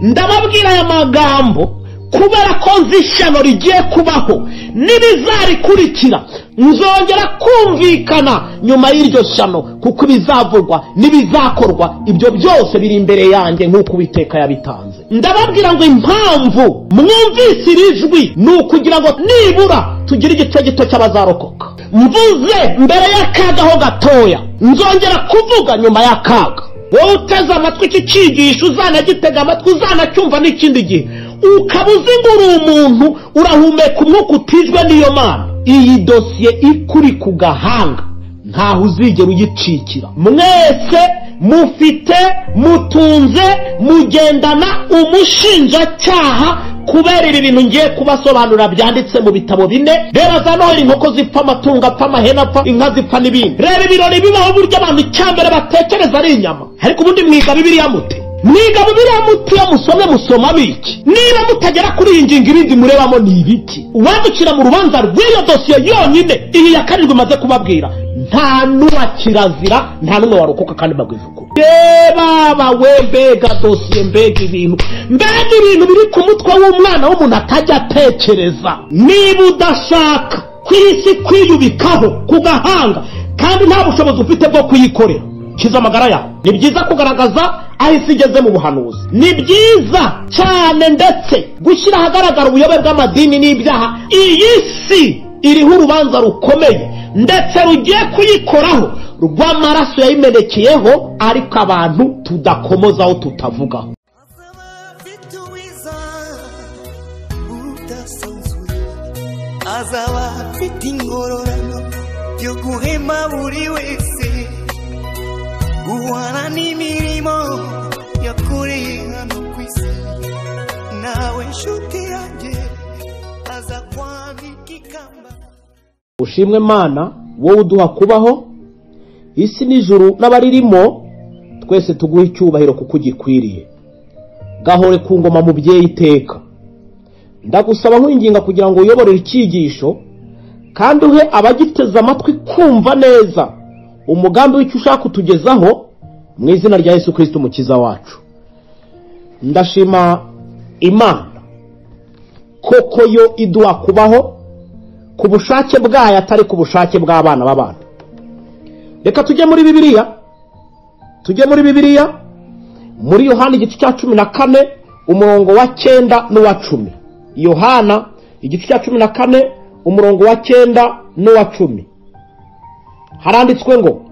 ndababwira aya magambo kubera ko nzi ishyano rigiye kubaho n'ibizarikurikira. Nzongera kumvikana nyuma y'iryo shyano, kuko ibizavugwa n'ibizakorwa ibyo byose biri imbere yanjye nk'uko Uwiteka yabitanze. Ndababwira ngo impamvu mwumvise iri jwi ni ukugira ngo nibura tugire igice gito cy'abazarokoka. Mvuze mbere y'akaga ho gatoya, nzongera kuvuga nyuma y'akaga. Wowe uteze amatwi iki cyigisho uzanagitega amatwi, uzanacyumva n'ikindi gihe, ukaba uzi ngo uri umuntu urahumeka umwuka utijwe n'iyo Mana, iyi dosiye ikuri ku gahanga ntaho uzigera uyicikira. Mwese mufite, mutunze, mugendana umushinjacyaha kubera ibi bintu ngiye kubasobanura byanditse mu bitabo 4. Reba za Noheli, inkoko zipfa, amatungo apfa, amahene apfa, inka zipfa n'ibindi. Reba ibirori bibaho buryo abantu icyambere batekereza ari inyama. Ariko ubundi mwiga Bibiliya mute? Mwiga Bibiliya mute iyo musoma biki? Niba mutagera kuri iyi ngingo ibindi murebamo ni ibiki? Uwandukira mu rubanza rw'iyo dosiye yonyine iyi ya karindwi maze kubabwira, nta n'uwa kirazira, nta n'umwe warokoka kandi bagwivuga. Baba we, mbega dosiye, mbega ibintu biri ku mutwe w'umwana w'umuntu atajya atekereza. Niba udashaka kwisi kwiyubikaho ku gahanga kandi nta bushobozi ufite bwo kuyikorera, kiza amagara yawe. Ni byiza kugaragaza aho isi igeze mu buhanuzi, ni byiza cyane, ndetse gushyira ahagaragara ubuyobe bw'amadini n'ibyaha. Iyi si iriho urubanza rukomeye ndetse rugiye kuyikoraho rw'amaraso yayimenekeyeho, ariko abantu tudakomozaho, tutavugaho. Azaba afite ingororano yo guhema buri wese, guhana n'imirimo yakoreye hano ku isi. Nawe nshuti yanjye aza kwambika ikamba. Ushimwe Mana, wowe uduha kubaho, isi n'ijuru n'abaririmo, twese tuguha icyubahiro kuko ugikwiriye. Gahore ku ngoma mubyeyi iteka. Ndagusaba nkwinginga kugira ngo uyoborere icyigisho kandi uhe abagiteze amatwi kumva neza umugambi w'icyo ushaka kutugezaho, mu izina rya Yesu Kristo umukiza wacu. Ndashima Imana koko yo iduha kubaho ku bushake bwayo, atari ku bushake bw'abana b'abantu. Reka tujye muri Bibiliya, muri Yohana igice cya 14 umurongo wa 9 n'uwa 10. Yohana igice cya 14 umurongo wa 9 n'uwa 10. Haranditswe ngo,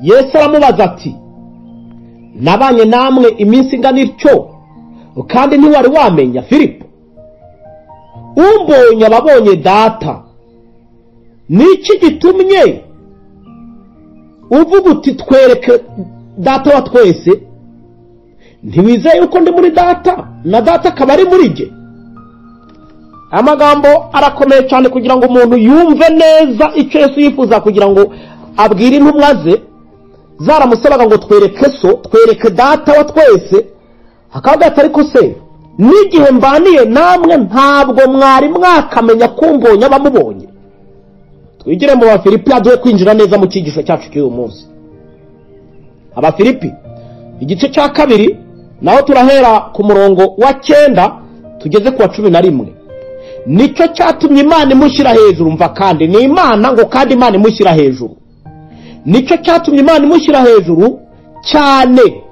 Yesu aramubaza ati, nabanye namwe iminsi ingana ityo kandi ntiwari wamenya Filipo? Umbonye ababonye Data. Niki gitumye uvuga uti twereke Data wa twese? Ntiwizeye yuko ndi muri Data na Data akaba ari muri jye? Amagambo arakomeye cyane kugira ngo umuntu yumve neza icyo Yesu yifuza kugira ngo abwire intumwa ze. Zaramusabaga ngo twereke Data wa twese. Akavuga ati, ariko se n'igihe mbaniye namwe ntabwo mwari mwakamenya kumbonye abamubonye? Twigire mu Bafilipi aduhe kwinjira neza mu cyigisho cyacu cy'uyu munsi. Abafilipi igice cya 2 naho turahera ku murongo wa 9 tugeze ku wa 11. Nicyo cyatumye Imana imushyira hejuru. Mva kandi ni Imana ngo kandi Imana imushyira hejuru. Nicyo cyatumye Imana imushyira hejuru cyane,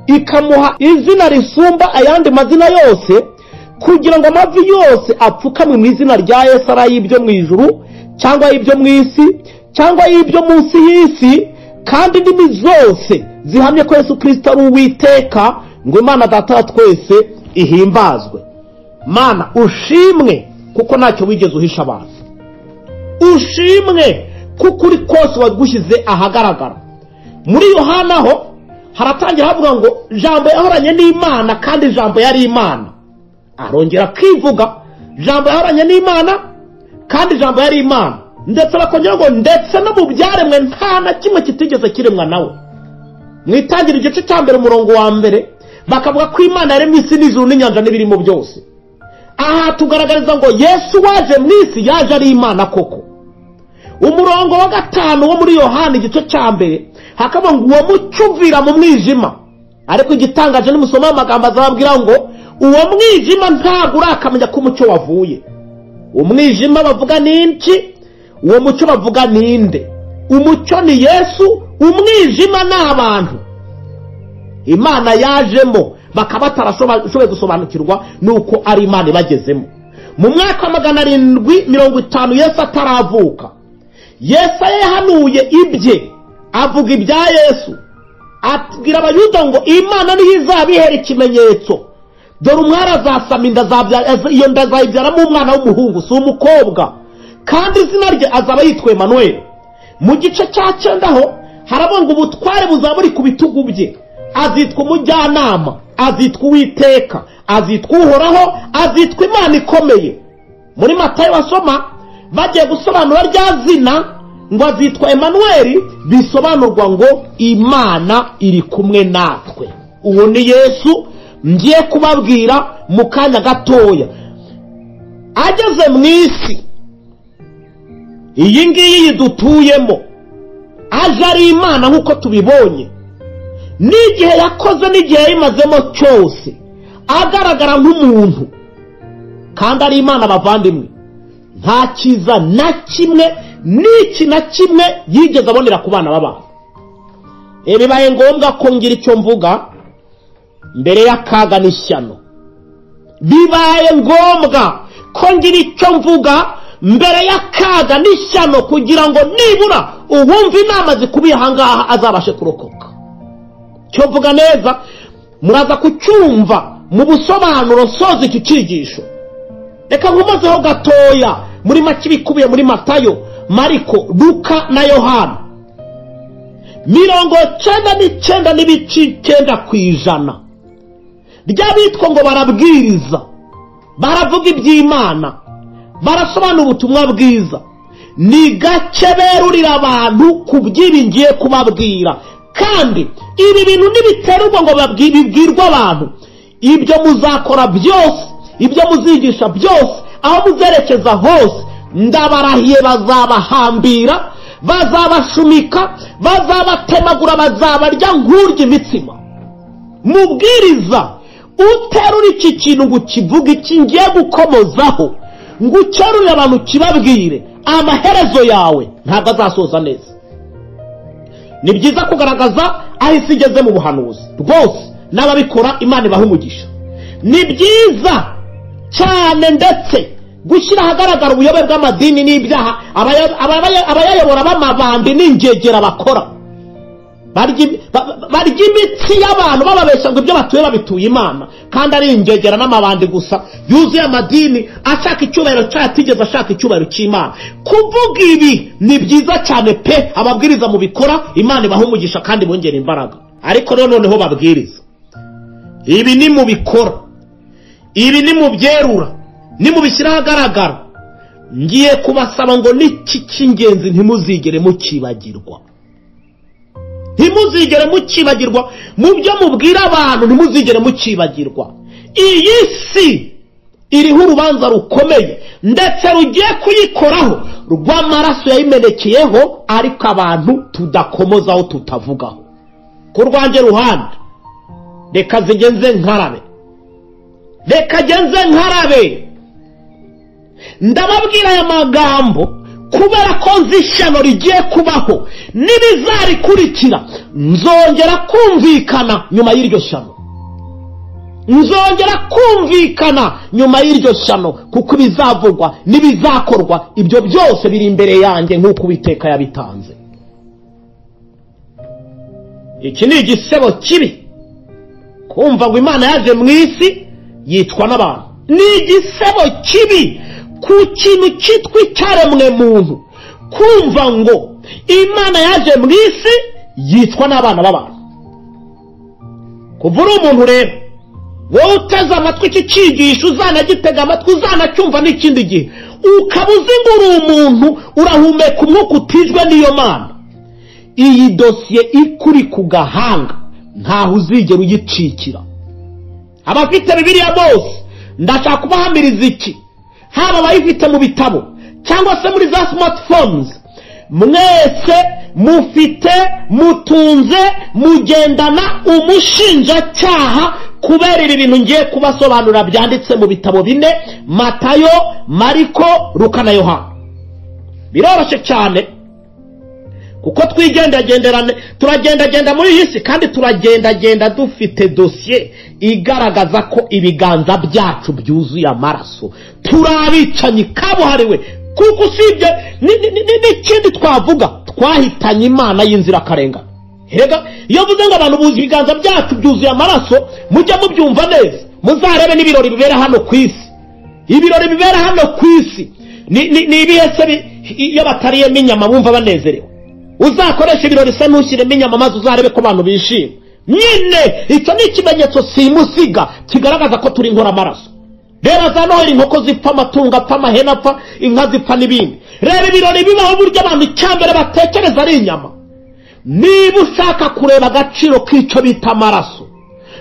ikamuha izina risumba ayandi mazina yose, kugira ngo amavi yose apfukamwe mu izina rya Yesu, ari ay'ibyo mu ijuru cyangwa ay'ibyo mu isi cyangwa ay'ibyo munsi y'isi, kandi indimi zose zihamye ko Yesu Kristo ari Uwiteka, ngo Imana Data wa twese ihimbazwe. Mana ushimwe kuko ntacyo wigeze uhisha abantu. Ushimwe kuko uri kose wagushyize ahagaragara. Muri Yohana ho haratangira havuga ngo Jambo yahoranye n'Imana kandi Jambo yari Imana. Arongera kwivuga Jambo yahoranye n'Imana kandi Jambo yari Imana. Ndetse bakongera ngo ndetse no mu byaremwe nta na kimwe kitigeze kiremwa nawe. Mwitangira igice cya 1 umurongo wa 1 bakavuga ko Imana yaremye isi n'ijuru n'inyanja n'ibirimo byose. Aha tugaragariza ngo Yesu waje mu isi yaje ari Imana koko. Umurongo wa 5 wo muri Yohana igice cya 1 hakavuga ngo uwo mucuvira mu mwijima ariko igitangaje n'umusoma amagambo azababwira ngo uwo mwijima ntabwo urakamenya ko umucyo wavuye. Umwijima bavuga n'iki? Uwo mucyo bavuga ninde? Umucyo ni Yesu, umwijima ni abantu Imana yajemo bakaba batarashoboye gusobanukirwa nuko ari Imana ibagezemo. Mu mwaka wa 750 Yesu ataravuka, Yesu yahanuye ibye, avuga ibya Yesu, abwira abayuda ngo Imana niyo izabihera ikimenyetso, dore umwari azasama inda, iyo nda azayibyaramo umwana w'umuhungu, si umukobwa, kandi izina rye azaba yitwa Emmanuel. Mu gice cya 9 ho haravuga ngo ubutware buzaba buri ku bitugu bye, azitwa umujyanama, azitwa Uwiteka, azitwa Uhoraho, azitwa Imana ikomeye. Muri Matayo wasoma bagiye gusobanura rya zina ngo azitwa Emmanuel, bisobanurwa ngo Imana iri kumwe natwe. Uwo ni Yesu ngiye kubabwira mu kanya gatoya. Ageze mu isi iyi ngiyi dutuyemo, aje ari Imana nk'uko tubibonye, n'igihe yakoze n'igihe yimazemo cyose agaragara nk'umuntu, kandi ari Imana bavandimwe. Nta kiza na kimwe n'iki na kimwe yigeze abonera ku bana b'abantu. Bibaye ngombwa ko ngira icyo mvuga mbere y'akaga n'ishyano. Bibaye ngombwa ko ngira icyo mvuga mbere y'akaga n'ishyano, kugira ngo nibura uwumva inama zikubiye ahangaha azabashe kurokoka. Cyo mvuga neza muraza kucyumva mu busobanuro soza iki cyigisho. Reka nkomazeho gatoya muri make bikubiye muri Matayo, Mariko, Luka na Yohana. 99 n'ibice 9% ry'abitwa ngo barabwiriza, baravuga iby'Imana, barasobanura ubutumwa bwiza, ni gake berurira abantu ku by'ibingiye kubabwira. Kandi ibi bintu nibiterwa ngo babwirwa abantu, ibyo muzakora byose, ibyo muzigisha byose, aho muzerekeza hose, ndabarahiye bazabahambira, bazabashumika, bazabatemagura, bazabarya nk'urya imitsima. Mubwiriza uterura iki kintu ngo kivuge iki ngiye gukomozaho, ngo ucerure abantu kibabwire, amaherezo yawe ntabwo azasoza neza. Ni byiza kugaragaza aho isi igeze mu buhanuzi rwose, n'ababikora Imana ibaha umugisha. Ni byiza cyane ndetse gushyira ahagaragara ubuyobe bw'amadini n'ibyaha abayayobora b'amabandi n'ingegera bakora. Barya imitsi y'abantu bababeshya ngo ibyo batuye babituye Imana, kandi ari ingegera n'amabandi gusa yuzuye amadini ashaka icyubahiro cyatigeze ashaka icyubahiro cy'Imana. Kuvuga ibi ni byiza cyane pe, ababwiriza mu bikora Imana ibaha umugisha kandi bongera imbaraga. Ariko noneho babwiriza ibi ni mu bikora, ibi ni mu byerura, ni mu bishyira ahagaragara, ngiye kubasaba ngo n'iki cy'ingenzi ntimuzigere mukibagirwa. Ntimuzigere mukibagirwa mu byo mubwira abantu, ntimuzigere mukibagirwa. Iyi si iriho urubanza rukomeye ndetse rugiye kuyikoraho rw'amaraso yayimenekeyeho, ariko abantu tudakomozaho, tutavugaho. Ku rwanjye ruhande reka zigenze nkarabe, reka genze nkarabe, ndababwira aya magambo kubera ko nzi ishyano rigiye kubaho n'ibizarikurikira. Nzongera kumvikana nyuma y'iryo shyano, nzongera kumvikana nyuma y'iryo shyano, kuko ibizavugwa n'ibizakorwa ibyo byose biri imbere yanjye nk'uko Uwiteka yabitanze. Iki ni igisebo kibi kumva ngo Imana yaje mu isi yitwa n'abantu. Ni igisebo kibi ku kintu cyitwa icyaremwe muntu kumva ngo Imana yaje mu isi yitwa n'abana b'abantu. Kuva uri umuntu rero, wowe uteze amatwi iki cyigisho, uzanagitega amatwi, uzanacyumva n'ikindi gihe, ukaba uzi ngo uri umuntu urahumeka umwuka utijwe n'iyo Mana, iyi dosiye ikuri ku gahanga ntaho uzigera uyicikira. Abafite Bibiliya bose ndashaka kubahamiriza iki, haba abayifite mu bitabo cyangwa se muri za smartphones, mwese mufite, mutunze, mugendana umushinjacyaha kubera ibi bintu ngiye kubasobanurira byanditse mu bitabo 4: Matayo, Mariko, Luka na Yohana. Biroroshye cyane kuko turagendagenda muri iyi si, kandi turagendagenda dufite dosiye igaragaza ko ibiganza byacu byuzuye amaraso, turabicanyi kabuhariwe. Kuko usibye n'ikindi twavuga, twahitanye Imana y'inzirakarengane. Hega iyo mvuze ngo abantu buzi ibiganza byacu byuzuye amaraso, mujya mubyumva neza. Muzarebe n'ibirori bibera hano ku isi. Ibirori bibera hano ku isi ni ibihese iyo batariyemo inyama bumva banezerewe. Uzakoresha ibirori se ntushyiremo inyama maze uzarebe ko abantu bishima. Nyine icyo ni ikimenyetso simusiga kigaragaza ko turi inkora amaraso. Reba za Noheli inkoko zipfa, amatungo apfa, amahene apfa, inka zipfa n'ibindi. Reba ibirori bibaho buryo abantu icyambere batekereza ari inyama. Niba ushaka kureba agaciro k'icyo bita amaraso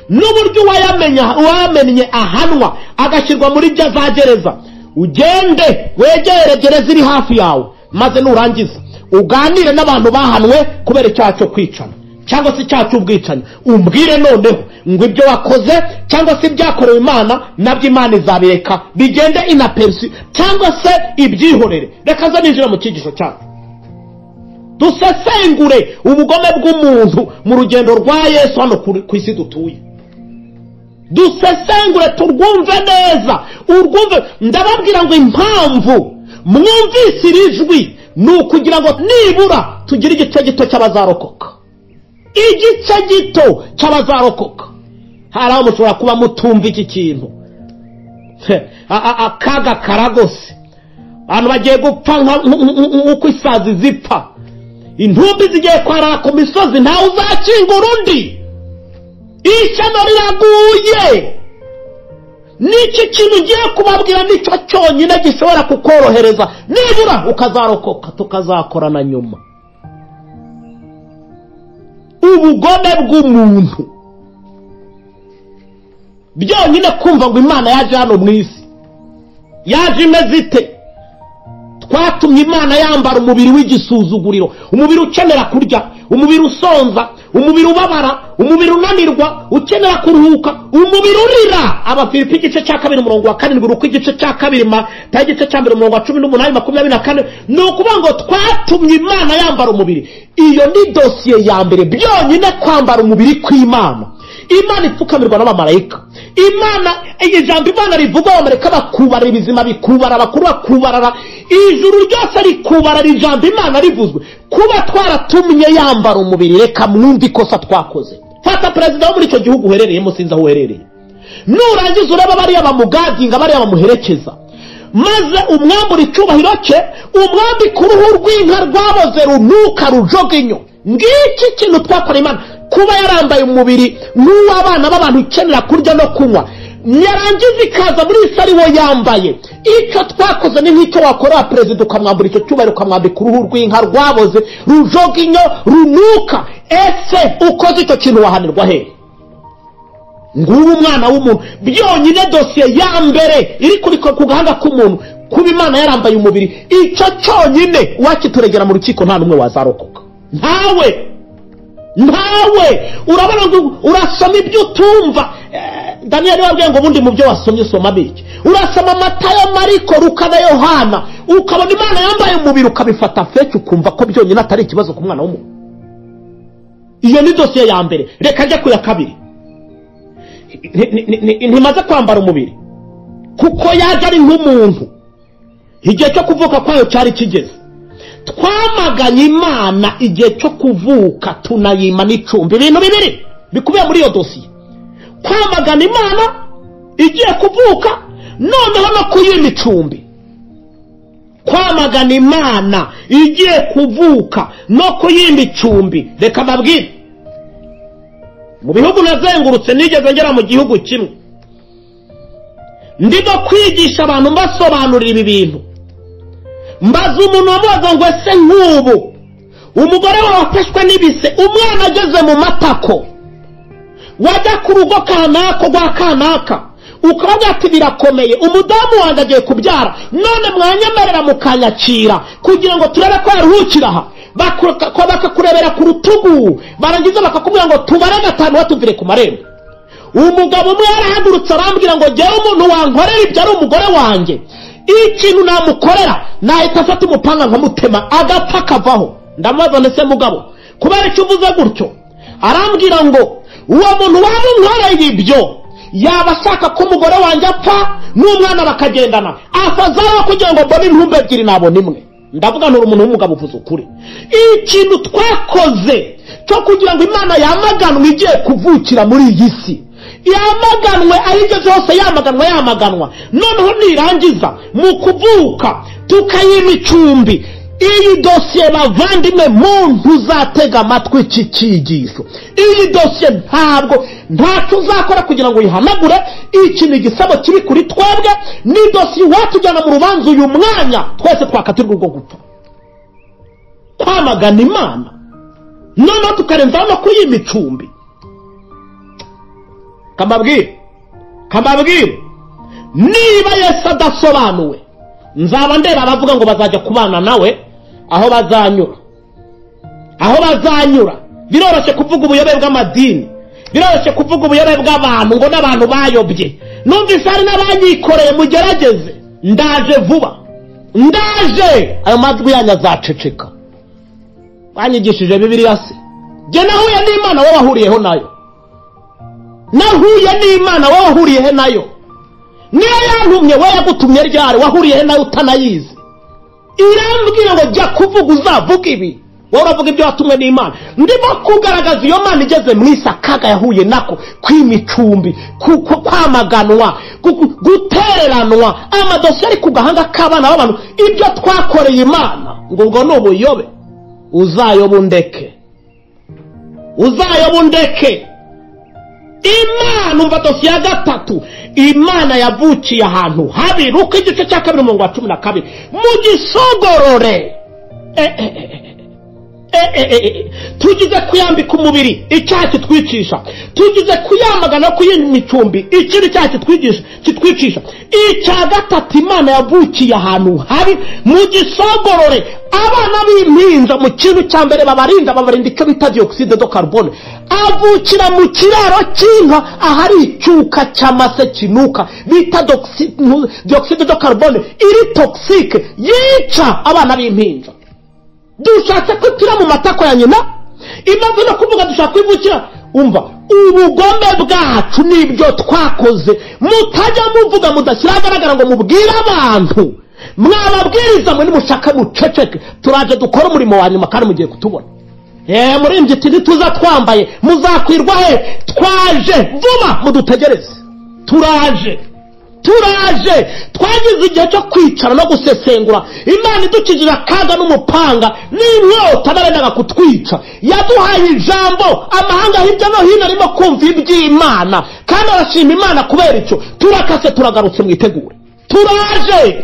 n'uburyo uwayamennye ahanwa agashyirwa muri za gereza, ugende wegere gereza iri hafi yawe, maze nurangiza uganire n'abantu bahanwe kubera icyaha cyo kwicana cyangwa se icyaha cy'ubwicanyi. Umbwire noneho ngo ibyo wakoze cyangwa se ibyakorewe Imana nabyo Imana izabireka bigende inaperisi cyangwa se ibyihorere. Reka zo ninjira mu cyigisho cyacu, dusesengure ubugome bw'umuntu mu rugendo rwa Yesu hano ku isi dutuye. Dusesengure turwumve neza, urwumve. Ndababwira ngo impamvu mwumvise iri jwi ni ukugira ngo nibura tugire igice gito cy'abazarokoka. Igice gito cy'abazarokoka. Hari aho mushobora kuba mutumva iki kintu, akaga karagose, abantu bagiye gupfa nk'uko isazi zipfa, intumbi zigiye kwarara ku misozi, ntawe uzakingura undi. Ishyano riraguye. N'iki kintu ngiye kubabwira nicyo cyonyine gishobora kukorohereza nibura ukazarokoka, tukazakorana nyuma. Ubugome bw'umuntu byonyine kumva ngo Imana yaje hano mu isi, yaje imeze ite? Twatumye Imana yambara umubiri w'igisuzuguriro, umubiri ukenera kurya, umubiri usonza, umubiri ubabara, umubiri unanirwa, ukenera kuruhuka, umubiri urira. Abafilipi igice cya 2:7, Luka igice cya 2, Matayo igice cya 18:24. Ni ukuvuga ngo twatumye Imana yambara umubiri. Iyo ni dosiye ya mbere byonyine, kwambara umubiri kw'Imana. Imana ipfukamirwa n'abamarayika. Imana, ijambo Imana rivuga abamarayika bakubara ibizima, bikubara abakuru bakubarara, ijuru ryose rikubarara ijambo Imana rivuzwe. Kuba twaratumye yambara umubiri, reka mwumve ikosa twakoze. Fata perezida wo muri icyo gihugu uherereyemo, sinzi aho uherereye, nurangiza ureba bariya bamugadinga, bariya bamuherekeza, maze umwambura icyubahiro cye, umwambika uruhu rw'inka rwaboze runuka rujoga inyo. Ngiki kintu twakora Imana, kuba yarambaye umubiri n'uw'abana b'abantu ukenera kurya no kunywa, yarangiza ikaza muri isi ari wo yambaye. Icyo twakoze ni nk'icyo wakora perezida, ukamwambura icyo cyubahiro, ukamwambika uruhu rw'inka rwaboze rujoga inyo runuka. Ese ukoze icyo kintu wahanirwa he? Ngubu umwana w'umuntu, byonyine dosiye ya mbere iri ku gahanga k'umuntu, kuba Imana yarambaye umubiri, icyo cyonyine wakituregera mu rukiko nta n'umwe wazarokoka. Ntawe urabona ngo urasoma ibyo utumva. Daniel wabwiye ngo ubundi mu byo wasomye soma biki. Urasoma Matayo, Mariko, Luka na Yohana, ukabona Imana yambaye umubiri, ukabifata feke, ukumva ko byonyine atari ikibazo ku mwana w'umuntu. Iyo ni dosiye ya mbere. Reka njye ku ya kabiri. Ntimaze kwambara umubiri kuko yaje ari nk'umuntu, igihe cyo kuvuka kwayo cyari kigeze. Twamaganye Imana igihe cyo kuvuka, tunayima n'icumbi. Ibintu bibiri bikubiye muri iyo dosiye: kwamagana Imana igiye kuvuka, noneho no kuyima icumbi. Kwamagana Imana igiye kuvuka no kuyima icumbi. Reka mbabwire, mu bihugu nazengurutse, nigeze ngera mu gihugu kimwe, ndimo kwigisha abantu mbasobanurira ibi bintu, mbaza umuntu wamubaza ngo ese nk'ubu umugore wawe wafashwe n'ibise, umwana ageze mu matako, wajya ku rugo kanaka rwa kanaka, ukavuga ati birakomeye, umudamu wanjye agiye kubyara, none mwanyemerera mukanyakira kugira ngo turebe ko yaruhukira aha. bakakurebera ku rutugu, barangiza bakakubwira ngo tubare 5 watuvire ku marembo. Umugabo umwe yarahagurutse arambwira ngo jyewe umuntu wankorera ibyo ari umugore wanjye, ikintu namukorera nahita afata umupanga nkamutema agapfa kavaho. Ndamubaza nese mugabo kubera icyo uvuze gutyo? Arambwira ngo uwo muntu wamumkoreye ibyo yaba ashaka ko umugore wanjye apfa n'umwana bakagendana, afazara kugira ngo mbone intumbe ebyiri nabona imwe. Ndavuga nuri umuntu w'umugabo uvuze ukuri. Ikintu twakoze cyo kugira ngo Imana yamaganwe igiye kuvukira muri iyi si, yamaganwe ayigeze hose, yamaganwa noneho nirangiza mu kuvuka tukayima icumbi. Iyi dosiye bavandimwe, muntu uzatega amatwi iki cyigisho, iyi dosiye ntacyo uzakora kugira ngo uyihanagure. Iki ni igisabo kiri kuri twebwe, ni dosiye watujyana mu rubanza uyu mwanya twese twakatirwa urwo gupfa, kwamagana Imana noneho tukarenzaho no kuyima icumbi. Kamabwire niba Yesu adasobanuwe, nzaba ndeba abavuga ngo bazajya kubana nawe aho bazanyura. Biroroshye kuvuga ubuyobe bw'amadini, biroroshye kuvuga ubuyobe bw'abantu ngo n'abantu bayobye. Numvise hari n'abanyikoreye, mugerageze. Ndaje vuba, ndaje. Ayo majwi yanyu azaceceka. Banyigishije Bibiliya se? Jye nahuye n'Imana, wowe wahuriyeho nayo? Nahuye n'Imana, wowe wahuriyehe nayo? Niyo yantumye, wowe yagutumye ryari? Wahuriyehe nayo utanayizi? Irambwira ngo jya kuvuga uzavuga ibi, wowe uravuga ibyo watumwe n'Imana. Ndimo kugaragaza iyo Mana igeze mu isi akaga yahuye nako, kw'imicumbi, kwamaganwa, gutereranwa, amadosiye ari ku gahanga k'abana b'abantu. Ibyo twakoreye Imana ngo ubwo ni ubuyobe. Uzayoba undeke. Imana, umva dosiye ya 3. Imana yavukiye ahantu habi. Luka igice cya 2:12 mu gisogorore. Tugize kuyambika umubiri icyaha kitwicisha, tugize kuyamagana kuyima icumbi ikindi cyaha kitwicisha. Icya 3, Imana yavukiye ahantu habi mu gisogorore. Abana b'impinja mu kintu cya mbere babarinda icyo bita dioxide de carbone. Avukira mu kiraro cy'inka ahari icyuka cy'amase kinuka bita dioxide de carbone, iri toxique, yica abana b'impinja. Dushatse kwitira mu matako ya nyina, imaze no kuvuga dushaka kwivukira. Umva, ubugombe bwacu nibyo twakoze. Mutajya muvuga mudashyira agaragara ngo mubwire abantu. Mwababwiriza mwe nimushaka muceceke, turaje dukora umurimo wa nyuma kandi mugiye kutubona. Muri imbyitiri tuza twambaye, muzakwirwa he? Twaje vuba, mudutegereze. Turaje twagize igihe cyo kwicara no gusesengura. Imana idukijije akaga n'umupanga n'inkota barendaga kutwica. Yaduhaye ijambo, amahanga hirya no hino arimo kumva iby'Imana kandi arashima Imana kubera icyo. Turakase, turagarutse, mwitegure. Turaje.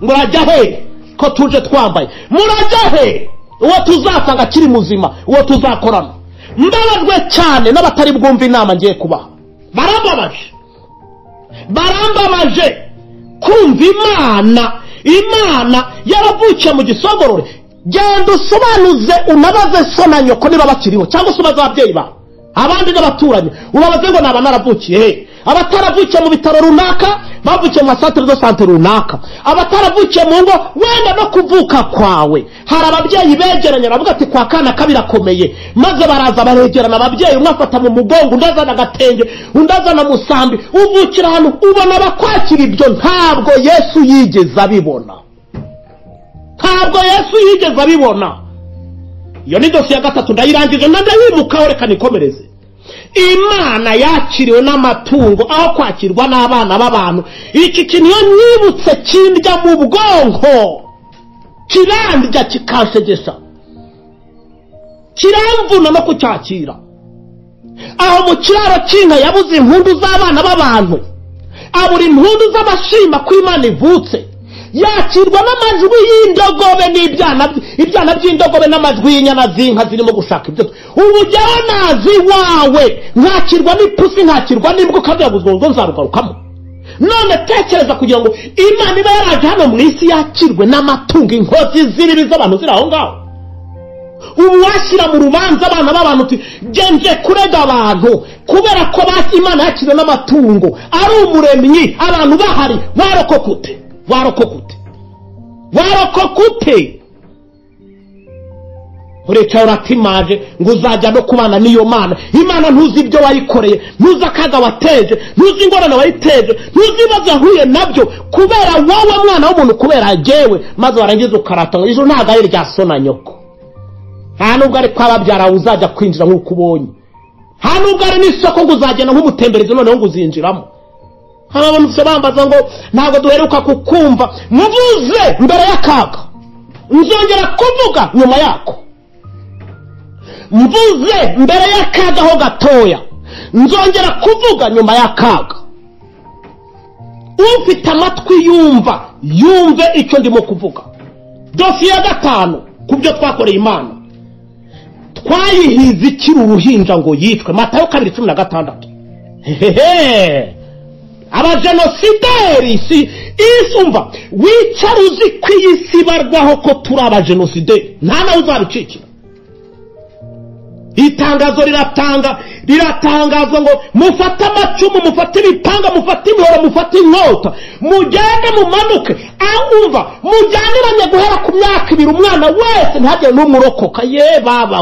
Murajya he ko tuje twambaye? Murajya he? Uwo tuzasanga kiri muzima, uwo tuzakorana. Ndabazwe cyane n'abatari bwumva inama ngiye kubaha. Barambabaje kumva Imana yaravukiye mu gisogorore. Genda usobanuze, unabaze so na nyoko niba bakiriho, cyangwa se ubaze ababyeyi bawe, abandi n'abaturanyi, ubabaze ngo naba naravukiye he. Abataravukiye mu bitaro runaka, bavukiye mu centre de santé runaka, abataravukiye mu ngo, wenda no kuvuka kwawe hari ababyeyi begeranye bavuga ati kwa kana kabirakomeye, maze baraza baregerana. Ababyeyi umwe afata mu mugongo, undazana agatenge, undazana musambi, uvukira hano, ubona bakwakira. Ibyo ntabwo Yesu yigeze abibona. Iyo ni dosiye ya 3 ndayirangije, ndayimukaho, reka nikomereze. Imana yakiriwe n'amatungo aho kwakirwa n'abana b'abantu. Iki kintu iyo nyibutse kindya mu bwonko, kirandya kikanshegesha, kiramvuna no kucyakira. Aho mu kiraro cy'inka yabuze impundu z'abana b'abantu, abura impundu z'amashimba ko Imana ivutse. Yakirwa n'amajwi y'indogobe ibyana by'indogobe n'amajwi y'inyana z'inka zirimo gushaka ibyo. Ubujyaho nazi wawe, nkakirwa n'ipusi, nkakirwa n'imbwa, ukabyabuze ngo nzarugarukamo. None tekereza kugira ngo Imana iba yaraje hano mu isi yakirwe n'amatungo, inkozi z'ibibi z'abantu ziri aho ngaho. ubu washyira mu rubanza abana b'abantu uti genje kurega abantu kubera ko Imana yakize n'amatungo ari umuremyi abantu bahari, warokokute ureka uratimaje ngo uzajya no kubana n'iyo Mana. Imana ntuzi ibyo wayikoreye, ntuzi akaga wateje, ntuzi ingorane wayiteje, ntuzi ibibazo yahuye nabyo kubera wowe mwana w'umuntu, kubera jewe, maze warangiza ukarata ngo ejo ntago ari rya so na nyoko. Nta nubwo ari kwababyara uzajya kwinjira nk'uko ubonye, nta nubwo ari n'isoko ngo uzagenda nk'umutemberezi noneho ngo uzinjiramo. Hano abantu bambaza ngo ntabwo duheruka kukumva. Muvuze mbere y'akaga, nzongera kuvuga nyuma yako. Mvuze mbere y'akaga ho gatoya, nzongera kuvuga nyuma y'akaga. Ufite amatwi yumve icyo ndimo kuvuga. Dosiye ya 5 kubyo twakoreye Imana. Twayihize ikiri uruhinja ngo yitwe. Matayo 2:16. Abajenosideri si isumva wicara uzi kwiyisibarwaho ko turi abajenosideri, nta nawe uzabicikira. Itangazo riratangazwa ngo mufate amacumu, mufate ibipanga, mufate imihoro, mufate inkota, mugende mumanuke, ahumva mujyaniranye guhera ku myaka 2 umwana wese ntagire n'umurokoka. Ye baba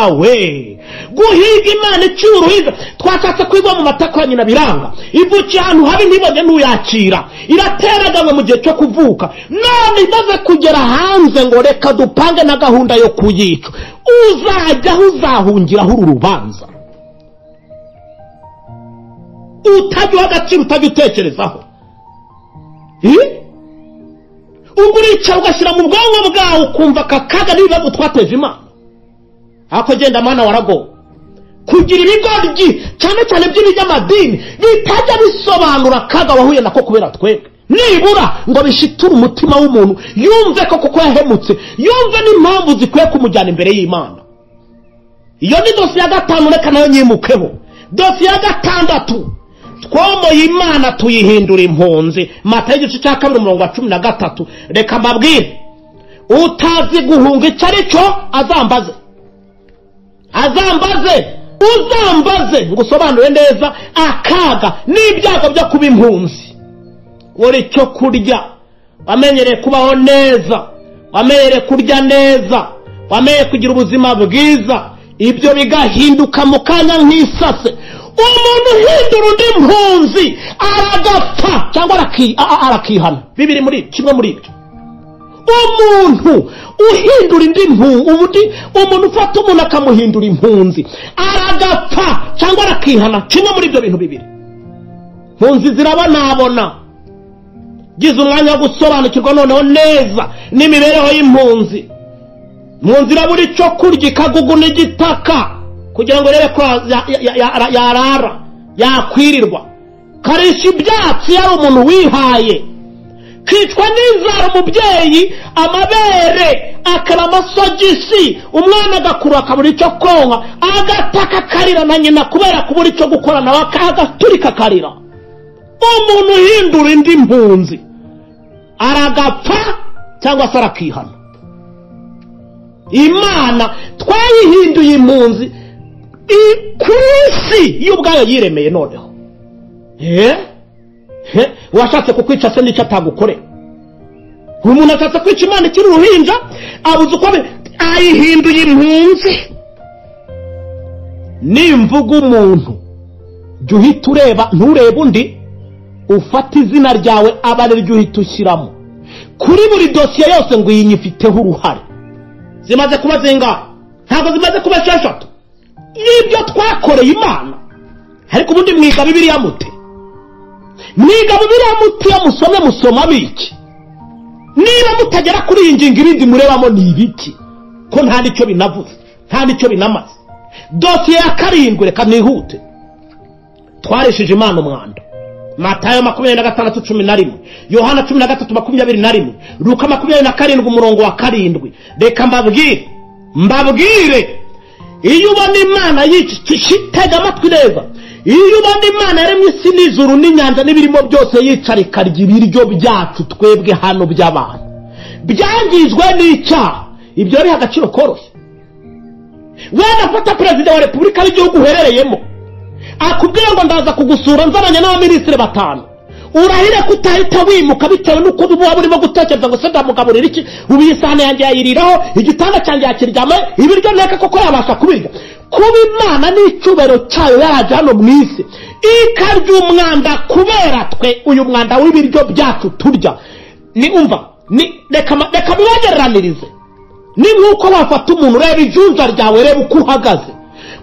we guhiga Imana icyuruhiza. Twashatse kwigwa mu matako nyina biranga, ivuki ahantu habi ntibone n'uyakira, irateraganywe mu gihe cyo kuvuka, none imaze kugera hanze ngo reka dupange na gahunda yo kuyica. Uzahungiraho uru rubanza utajya agaciro, utajya utekerezaho. Ugurica ugashyira mu bwonko bwawe ukumva kakaga n'ibibazo twateje Imana. Ako genda Mana warago kugira ibigoryi cyane cyane by'ibyamadini bitajya bisobanura kaga wahuye nako kubera twebwe, nibura ngo bishiture umutima w'umuntu yumve ko kuko yahemutse, yumve n'impamvu zikwiye kumujyana imbere y'Imana. Iyo ni dosiye ya 5, reka nayo nyimukeho. Dosiye ya 6 twomoye Imana tuyihindura impunzi. Matayo 2:13. Reka mbabwire, utazi guhunga icyo ari cyo uzambaze ngo usobanure neza akaga n'ibyago byo kuba impunzi. Uri cyo kurya, wamenyereye kubaho neza, wamenyereye kurya neza, wamenyereye kugira ubuzima bwiza, ibyo bigahinduka mu kanya nk'isase. Umuntu uhindura undi impunzi aragapfa cyangwa arakihana. Bibiri muri kimwe muri ibyo. Umuntu uhindura indi mpunzi, umuntu ufata umuntu akamuhindura impunzi aragapfa cyangwa arakihana. Kimwe muri ibyo bintu bibiri. Impunzi zirabonabona. Gize umwanya wo gusobanukirwa noneho neza n'imibereho y'impunzi. Impunzi irabura icyo kurya, ikagugu n'igitaka kugira ngo rebe ko yarara yakwirirwa. Karisha ibyatsi yari umuntu wihaye, kwicwa n'inzara umubyeyi, amabere akaba amasogisi, umwana agakura akabura icyo konka, agataka karira na nyina kubera kubura icyo gukora, nawe agaturika karira. Umuntu uhindura indi mpunzi aragapfa cyangwa se arakihana. Imana twayihinduye impunzi ku isi y'ubwayo yiremeye. Noneho washatse kukwica se n'icyo atagukore. Umuntu ashatse kwica Imana ikiri uruhinja, abuze uko ayihinduye impunzi. Nimvuga umuntu jya uhita ureba, nturebe undi, ufata izina ryawe aba ari ryo uhita ushyiramo. Kuri buri dosiye yose ngo iyi nyifiteho uruhare. Zimaze kuba zingahe? Ntabwo zimaze kuba 6. Nibyo twakoreye Imana. Ariko ubundi mwiga Bibiliya mute? Mwiga Bibiliya mute yo musoma biki? Niba mutagera kuri iyi ngingo ibindi murebamo ni ibiki? Ko nta nicyo binavuze, nta nicyo binamaze. Dosiye ya 7 reka nihute. Twareshije Imana umwanda. Matayo 26:11, Yohana 13:21, Luka 27:7. Reka mbabwire, iyo ubona Imana yitega amatwi neza, iyo ubona Imana yaremye isi n'ijuru n'inyanja n'ibirimo byose yicara ikarya ibiryo byacu twebwe hano by'abantu byangijwe n'icyaha, ibyo ari agaciro koroshye. Wenda fata perezida wa repubulika y'igihugu uherereyemo akubwira ngo ndaza kugusura nzabanye n'abaminisitiri 5, urahire kutahita wimuka bitewe n'uko uba urimo gutekereza ngo se ndamugaburira iki, ubu isahane yanjye yayiriraho, igitanda cyanjye yakiryama, ibiryo nteka koko yabasha kubirya. Kuba Imana n'icyubahiro cyayo yaraje hano mu isi ikarya umwanda kubera twe, uyu mwanda w'ibiryo byacu turya. Ni umva, ni reka bibagereranirize. Ni nk'uko wafata umuntu ureba ijunja ryawe, reba uko uhagaze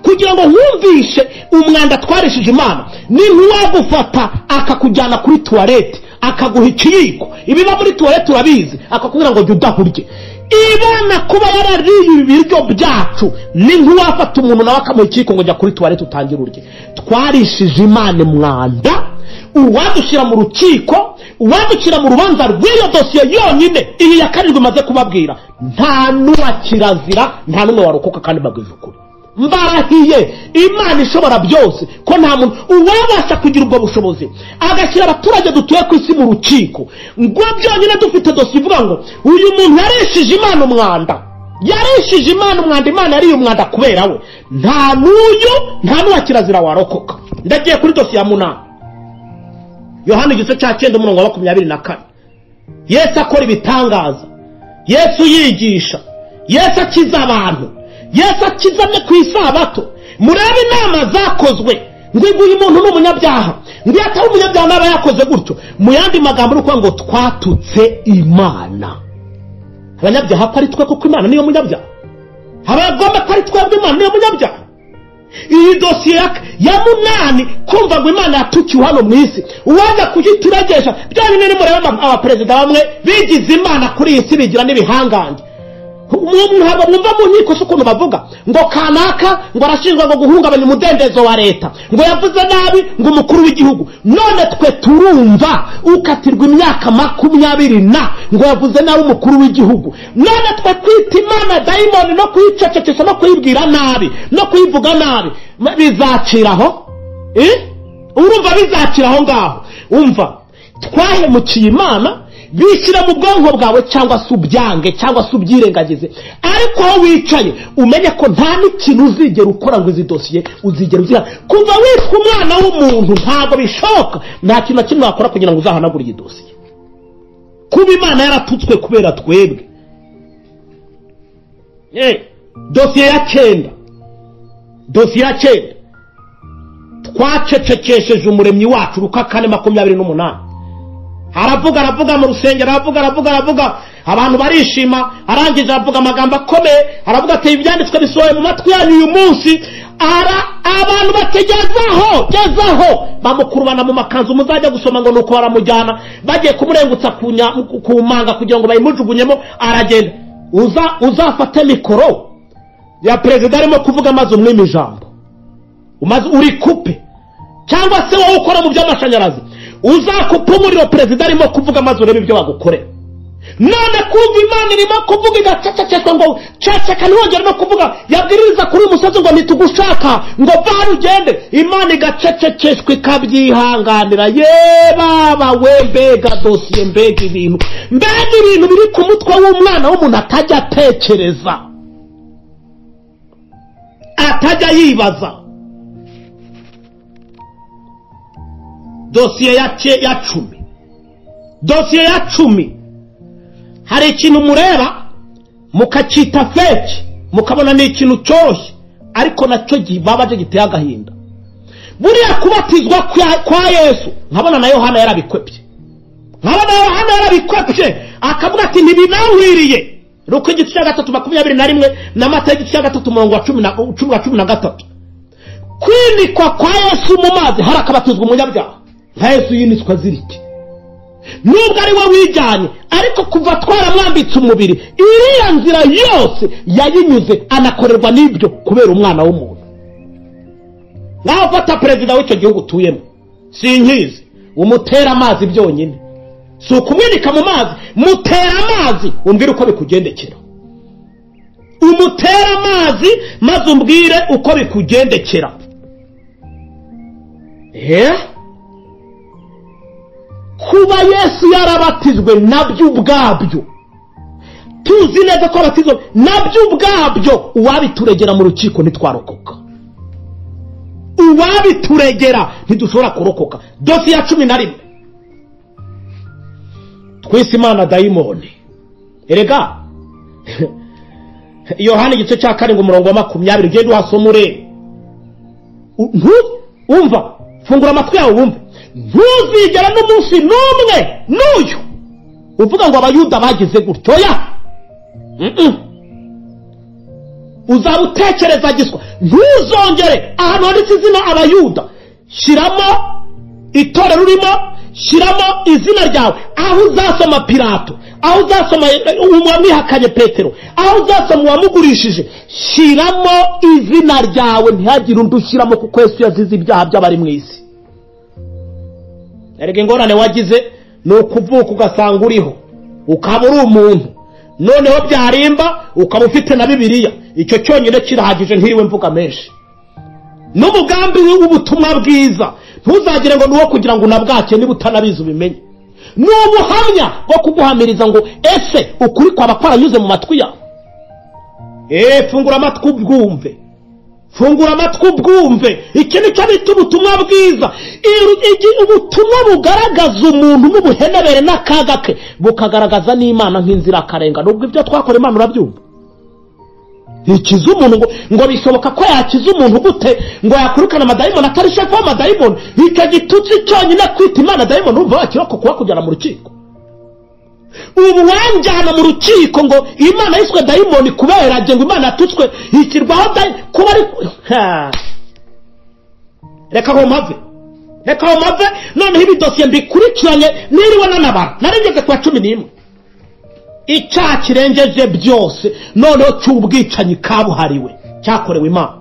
kugira ngo wumvishe umwanda twarishije Imana. Ni nk'uwagufata akakujyana kuri toilette akaguha ikiyiko, ibiba muri toilette urabizi, akakubwira ngo jya udahurye. Imana kuba yarariye ibiryo byacu ni nk'uwafata umuntu nawe akamuha ikiyiko ngo jya kuri toilette utangire urye. Twarishije Imana umwanda, uwadushyira mu rukiko, uwadushyira mu rubanza rw'iyo dosiye yonyine iyi ya karindwi maze kubabwira, nta n'uwa kirazira, nta n'umwe warokoka kandi bagwije ukuri. Mbarahiye Imana ishobora byose ko nta muntu uwabasha kugira ubwo bushobozi agashyira abaturage dutuye ku isi mu rukiko ngo byonyine dufite dosiye ivuga ngo uyu muntu yarishije Imana umwanda, yarishije Imana umwanda, Imana yariye umwanda kubera we, nta n'uwa kirazira warokoka. Ndagiye kuri dosiye ya 8, Yohana igice cya 9:24. Yesu akora ibitangaza, Yesu yigisha, Yesu akiza abantu, Yesu akizamye ku isabato. Murebe inama zakozwe ngo uyu muntu ni umunyabyaha, ngo atari umunyabyaha naba yakoze gutyo. Mu yandi magambo nuko ngo twatutse Imana. Abanyabyaha ko ari twe kuko Imana niyo munyabyaha, abagomba ko ari twebwe Imana niyo munyabyaha. Iyi dosiye ya 8 kumva ngo Imana yatukiwe hano mu isi, uwaza kugituragesha byanyine mureba abaperezida bamwe bigize Imana kuri iyi si bigira n'ibihangange. Umuntu haba mwumva mu nkiko ukuntu bavuga ngo kanaka ngo arashinjwa ngo guhungabanya umudendezo wa leta, ngo yavuze nabi ngo umukuru w'igihugu. None twe turumva ukatirwa imyaka 20 ngo yavuze nabi umukuru w'igihugu. None twe kwita Imana daimoni no kuyicecekesha no kuyibwira nabi no kuyivuga nabi bizaciraho? Urumva bizaciraho ngaho? Umva, twahemukiye Imana, bishyira mu bwonko bwawe cyangwa se ubyange cyangwa se ubyirengagize, ariko aho wicaye umenye ko nta n'ikintu uzigera ukora ngo izi dosiye uzigera uzira. Kuva witwa umwana w'umuntu ntabwo bishoboka, nta kintu na kimwe wakora kugira ngo uzahanagure iyi dosiye. Kuba Imana yaratutswe kubera twebwe. Dosiye ya 9, dosiye ya 9 twacecekesheje umuremyi wacu. Luka 4:28. Aravuga mu rusengero, aravuga abantu barishima, arangije aravuga amagambo akomeye, aravuga ati ibyanditswe bisohoye mu matwi yanyu uyu munsi. Abantu bategezaho bamukurubana mu makanzu, muzajya gusoma ngo nuko baramujyana bagiye kumurengutsa ku manga kugira ngo bayimujugunyemo. Aragenda, uzafate mikoro ya perezida arimo kuvuga maze umwima ijambo, umaze uri kupe, cyangwa se wowe ukora mu by'amashanyarazi uzakupa umuriro perezida arimo kuvuga maze urebe ibyo bagukorera. None kumva Imana irimo kuvuga igacecekeshwa ngo ceceka ntiwongere no kuvuga, yabwiriza kuri uyu musozi ngo nitugushaka ngo va ugende, Imana igacecekeshwa ikabyihanganira. Baba we, mbega dosiye, mbega ibintu biri ku mutwe w'umwana w'umuntu atajya atekereza, atajya yibaza. Dosiye ya 10, dosiye ya 10, hari ikintu mureba mukacita fake, mukabona ni ikintu cyoroshye, ariko nacyo gibabaje giteye agahinda. Buriya kubatizwa kwa Yesu, nkabona na Yohana yarabikwepye, akavuga ati ntibinahwiriye. Luka igice cya 3:21 na Matayo igice cya 3:13. Kwinikwa kwa Yesu mu mazi harakabatizwa umunyabyaha. Nka Yesu yinitswa ziriki, nubwo ari we wijyanye, ariko kuva twaramwambitse umubiri, iriya nzira yose yayinyuze, anakorerwa n'ibyo kubera umwana w'umuntu. Naho fata perezida w'icyo gihugu utuyemo, sinkizi, umutera amazi byonyine, si ukumwinika mu mazi, mutera amazi umbwire uko bikugendekera. Umutera amazi maze umbwire uko bikugendekera. Kuba Yesu yarabatijwe nabyo ubwabyo tuzi neza ko abatizwa nabyo ubwabyo uwabituregera mu rukiko ntitwarokoka, uwabituregera ntidushobora kurokoka. Dosiye ya 11 twese imana dayimoni. Erega Yohana igice cya 7 umurongo wa 20 genda uhasomure. Umva, fungura amatwi yawe wumve. Ntuzigera n'umunsi n'umwe n'uyu uvuga ngo abayuda bagize gutyo ya uzaba utekereza giswa. Ntuzongere ahantu handitse izina abayuda shyiramo itorero urimo, shyiramo izina ryawe. Aho uzasoma Pilato, aho uzasoma uwamwihakanye Petero, aho uzasoma uwamugurishije, shyiramo izina ryawe, ntihagire undi ushyiramo, kuko Yesu yazize ibyaha by'abari mu isi. Erega ingorane wagize ni ukuvuka ugasanga uriho ukaba uri umuntu, noneho byarimba ukaba ufite na Bibiliya. Icyo cyonyine kirahagije, ntiriwe mvuga menshi. N'umugambi w'ubutumwa bwiza ntuzagire ngo nuwo kugira ngo unabwake niba utanabizi ubimenye. N'ubuhamya bwo kuguhamiriza ngo ese ukuri kwaba kwaranyuze mu matwi yawe. Fungura amatwi ubwumve, fungura amatwi ubwumve. Iki ni cyo bita ubutumwa bwiza. Ubutumwa bugaragaza umuntu n'ubuhenebere n'akaga ke, bukagaragaza n'Imana nk'inzira akarenga. Nubwo ibyo twakora Imana urabyumva. Ikiza umuntu ngo bishoboka ko yakiza umuntu gute ngo yakurukana amadayimoni atari shefu w'amadayimoni? Ikagitutsi cyonyine kwita Imana dayimoni, urumva wakiroko kuba kujyana mu rukiko. Ubu wanjyana mu rukiko ngo Imana yiswe dayimoni kubera ngo Imana yatutswe ikirwaho kuba ari reka ho mave, reka ho mave. Noneho ibi dosiye mbikurikiranye niriwe n'anabara narengeze kwa 11 icyaha kirengeje byose, noneho cy'ubwicanyi kabuhariwe cyakorewe Imana.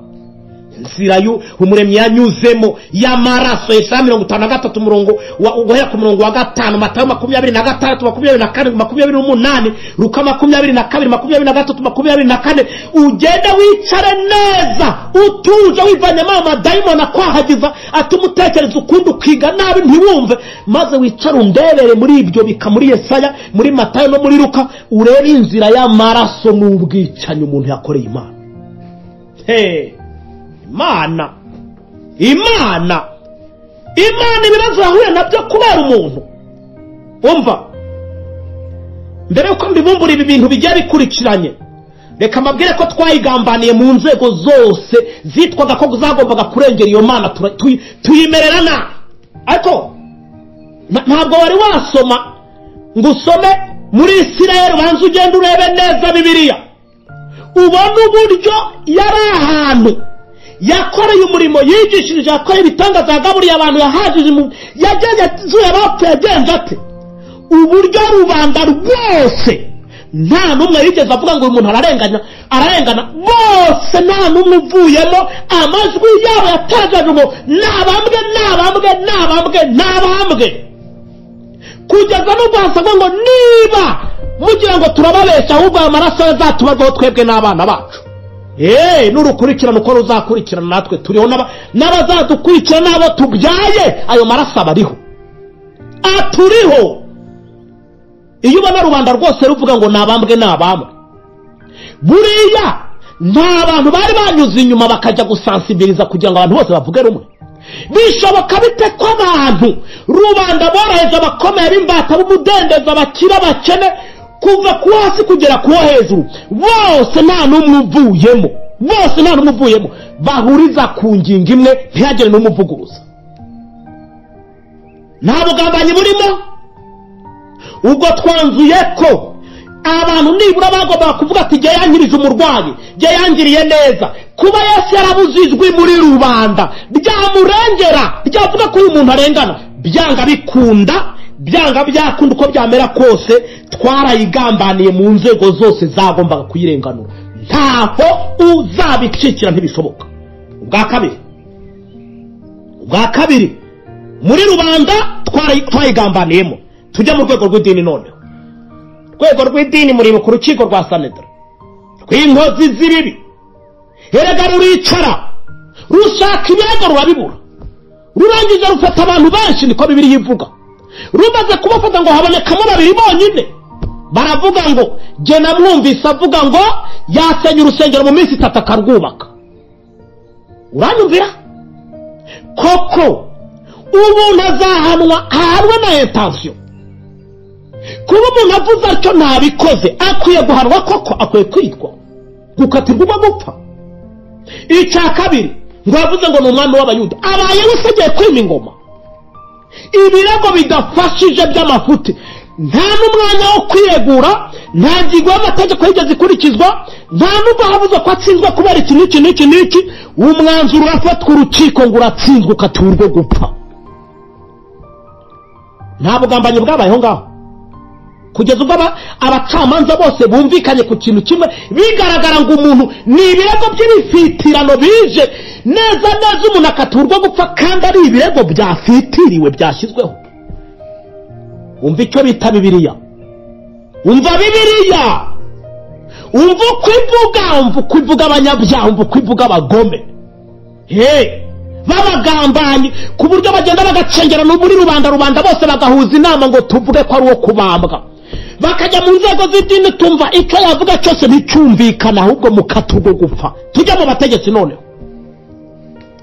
Nzira umuremyi yanyuzemo y'amaraso. Yesaya 53 umurongo guhera ku murongo wa 5, Matayo 26, 27, 28, Luka 22, 23, 24. Ugende wicare neza utuje wivanyemo amadayimoni akwahagiza atuma utekereza ukundi ukiga nabi ntiwumve, maze wicare undebere muri ibyo bika muri Yesaya, muri Matayo no muri Luka, urebe inzira y'amaraso n'ubwicanyi umuntu yakoreye Imana. Imana ibibazo yahuye nabyo kubera umuntu. Umva, mbere yuko mbibumbura ibi bintu bigiye bikurikiranye, reka mabwire ko twayigambaniye mu nzego zose zitwaga ko zagombaga kurengera iyo Mana, tuyimerera nabi. Ariko ntabwo wari wasoma ngo usome muri Isirayeli, banza ugenda urebe neza Bibiliya, ubona uburyo yari ahantu yakoreye umurimo, yigishije, yakoreye ibitangaza, yagaburiye abantu, yahagije, yagejeje abapfuye, yagenze ate? Uburyo rubanda rwose nta numwe yigeze avuga ngo uyu muntu ararengana, bose nta numwe uvuyemo. Amajwi yabo yatagaje ngo nabambwe, kugeza n'ubwo ngo niba mugira ngo turababeshya, ahubwo amaraso yazatubarwaho twebwe n'abana bacu. N'urukurikirana uko ruzakurikirana natwe turiho, n'abazadukurikira n'abo tubyaye, ayo maraso abariho, aturiho. Iyo ubona rubanda rwose ruvuga ngo nabambwe, buriya nta bantu bari banyuze inyuma bakajya gusansibiliza kugira ngo abantu bose bavuge rumwe. Bishoboka bite ko abantu rubanda boroheje, abakomeye, b'imbata, b'umudendeza, abakira, abakene, kuva ku hasi kugera ku hejuru, bose nta n'umwe uvuyemo, bahuriza ku ngingo imwe, ntihagire n'umuvuguruza. Nta bugambanyi burimo. Ubwo twanzuye ko abantu nibura bagomba kuvuga ati jye yangirije umurwayi, jye yangiriye neza. Kuba Yesu yarabuze ijwi muri rubanda ryamurengera, ryavuga ko uyu muntu arengana, byanga byakunda uko byamera kose, twarayigambaniye mu nzego zose zagombaga kuyirenganura. Ntaho uzabicikira, ntibishoboka. Ubwa kabiri muri rubanda twayigambaniyemo. Tujya mu rwego rw'idini. None rwego rw'idini muri ku rukiko rwa Sanedra rw'inkozi z'ibibi, erega ruricara rushaka ibirego rurabibura, rurangije rufata abantu benshi, niko Bibiliya ivuga. Rumaze kubafata ngo habonekamo 2 bonyine, baravuga ngo jye namwumvise avuga ngo yasenya urusengero mu minsi 3 akarwubaka. Uranyumvira? Koko umuntu azahanwa ahanwe na intention. Kuba umuntu avuze atyo ntabikoze akwiye guhanwa, koko akwiye kwitwa gukatirwa gupfa. Icya kabiri ngo yavuze ngo ni umwami w'Abayuda, abaye wese agiye kwima ingoma. Ibirego bidafashije by'amafuti, nta n'umwanya wo kwiyegura, nta ngingo y'amategeko yigeze ikurikizwa, nta n'ubwo habuze ko atsinzwe kubera iki n'iki, umwanzuro urafatwa urukiko ngo uratsinzwe ukaturwa gupfa. Nta bugambanyi bwabayeho ngaho kugeza ubwo abacamanza bose bumvikanye ku kintu kimwe, bigaragara ngo umuntu ni ibirego by'ibifitirano bije neza umuntu akaturwa gupfa, kandi ari ibirego byafitiriwe byashyizweho. Umva icyo bita Bibiliya, umva Bibiliya, umva uko ivuga abanyabyaha, umva uko ivuga abagome babagambanyi ku buryo bagenda bagacengera muri rubanda bose bagahuza inama ngo tuvuge ko ari uwo kubambwa, bakajya mu nzego z'idini tumva icyo yavuga cyose nticyumvikana, ahubwo mukaturwa gupfa. Tujya mu bategetsi noneho,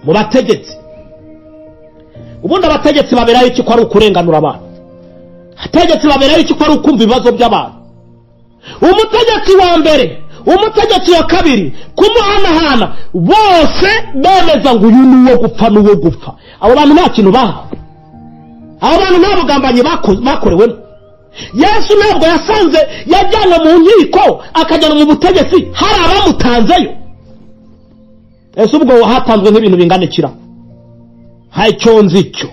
mu bategetsi ubundi abategetsi baberaho iki ko ari ukurenganura abantu? Abategetsi baberaho iki ko ari ukumva ibibazo by'abantu? Umutegetsi wa mbere, umutegetsi wa kabiri, kumuhanahana bose bemeza ngo uyu ni uwo gupfa n'uwo gupfa. Abo bantu nta kintu bahawe, abo bantu nta bugambanyi bakorewemo. Yesu ntabwo yasanze yajyana mu nkiko akajyana mu butegetsi hari abamutanzeyo. Ese ubwo hatanzwe n'ibintu binganikira? Ha icyo nzicyo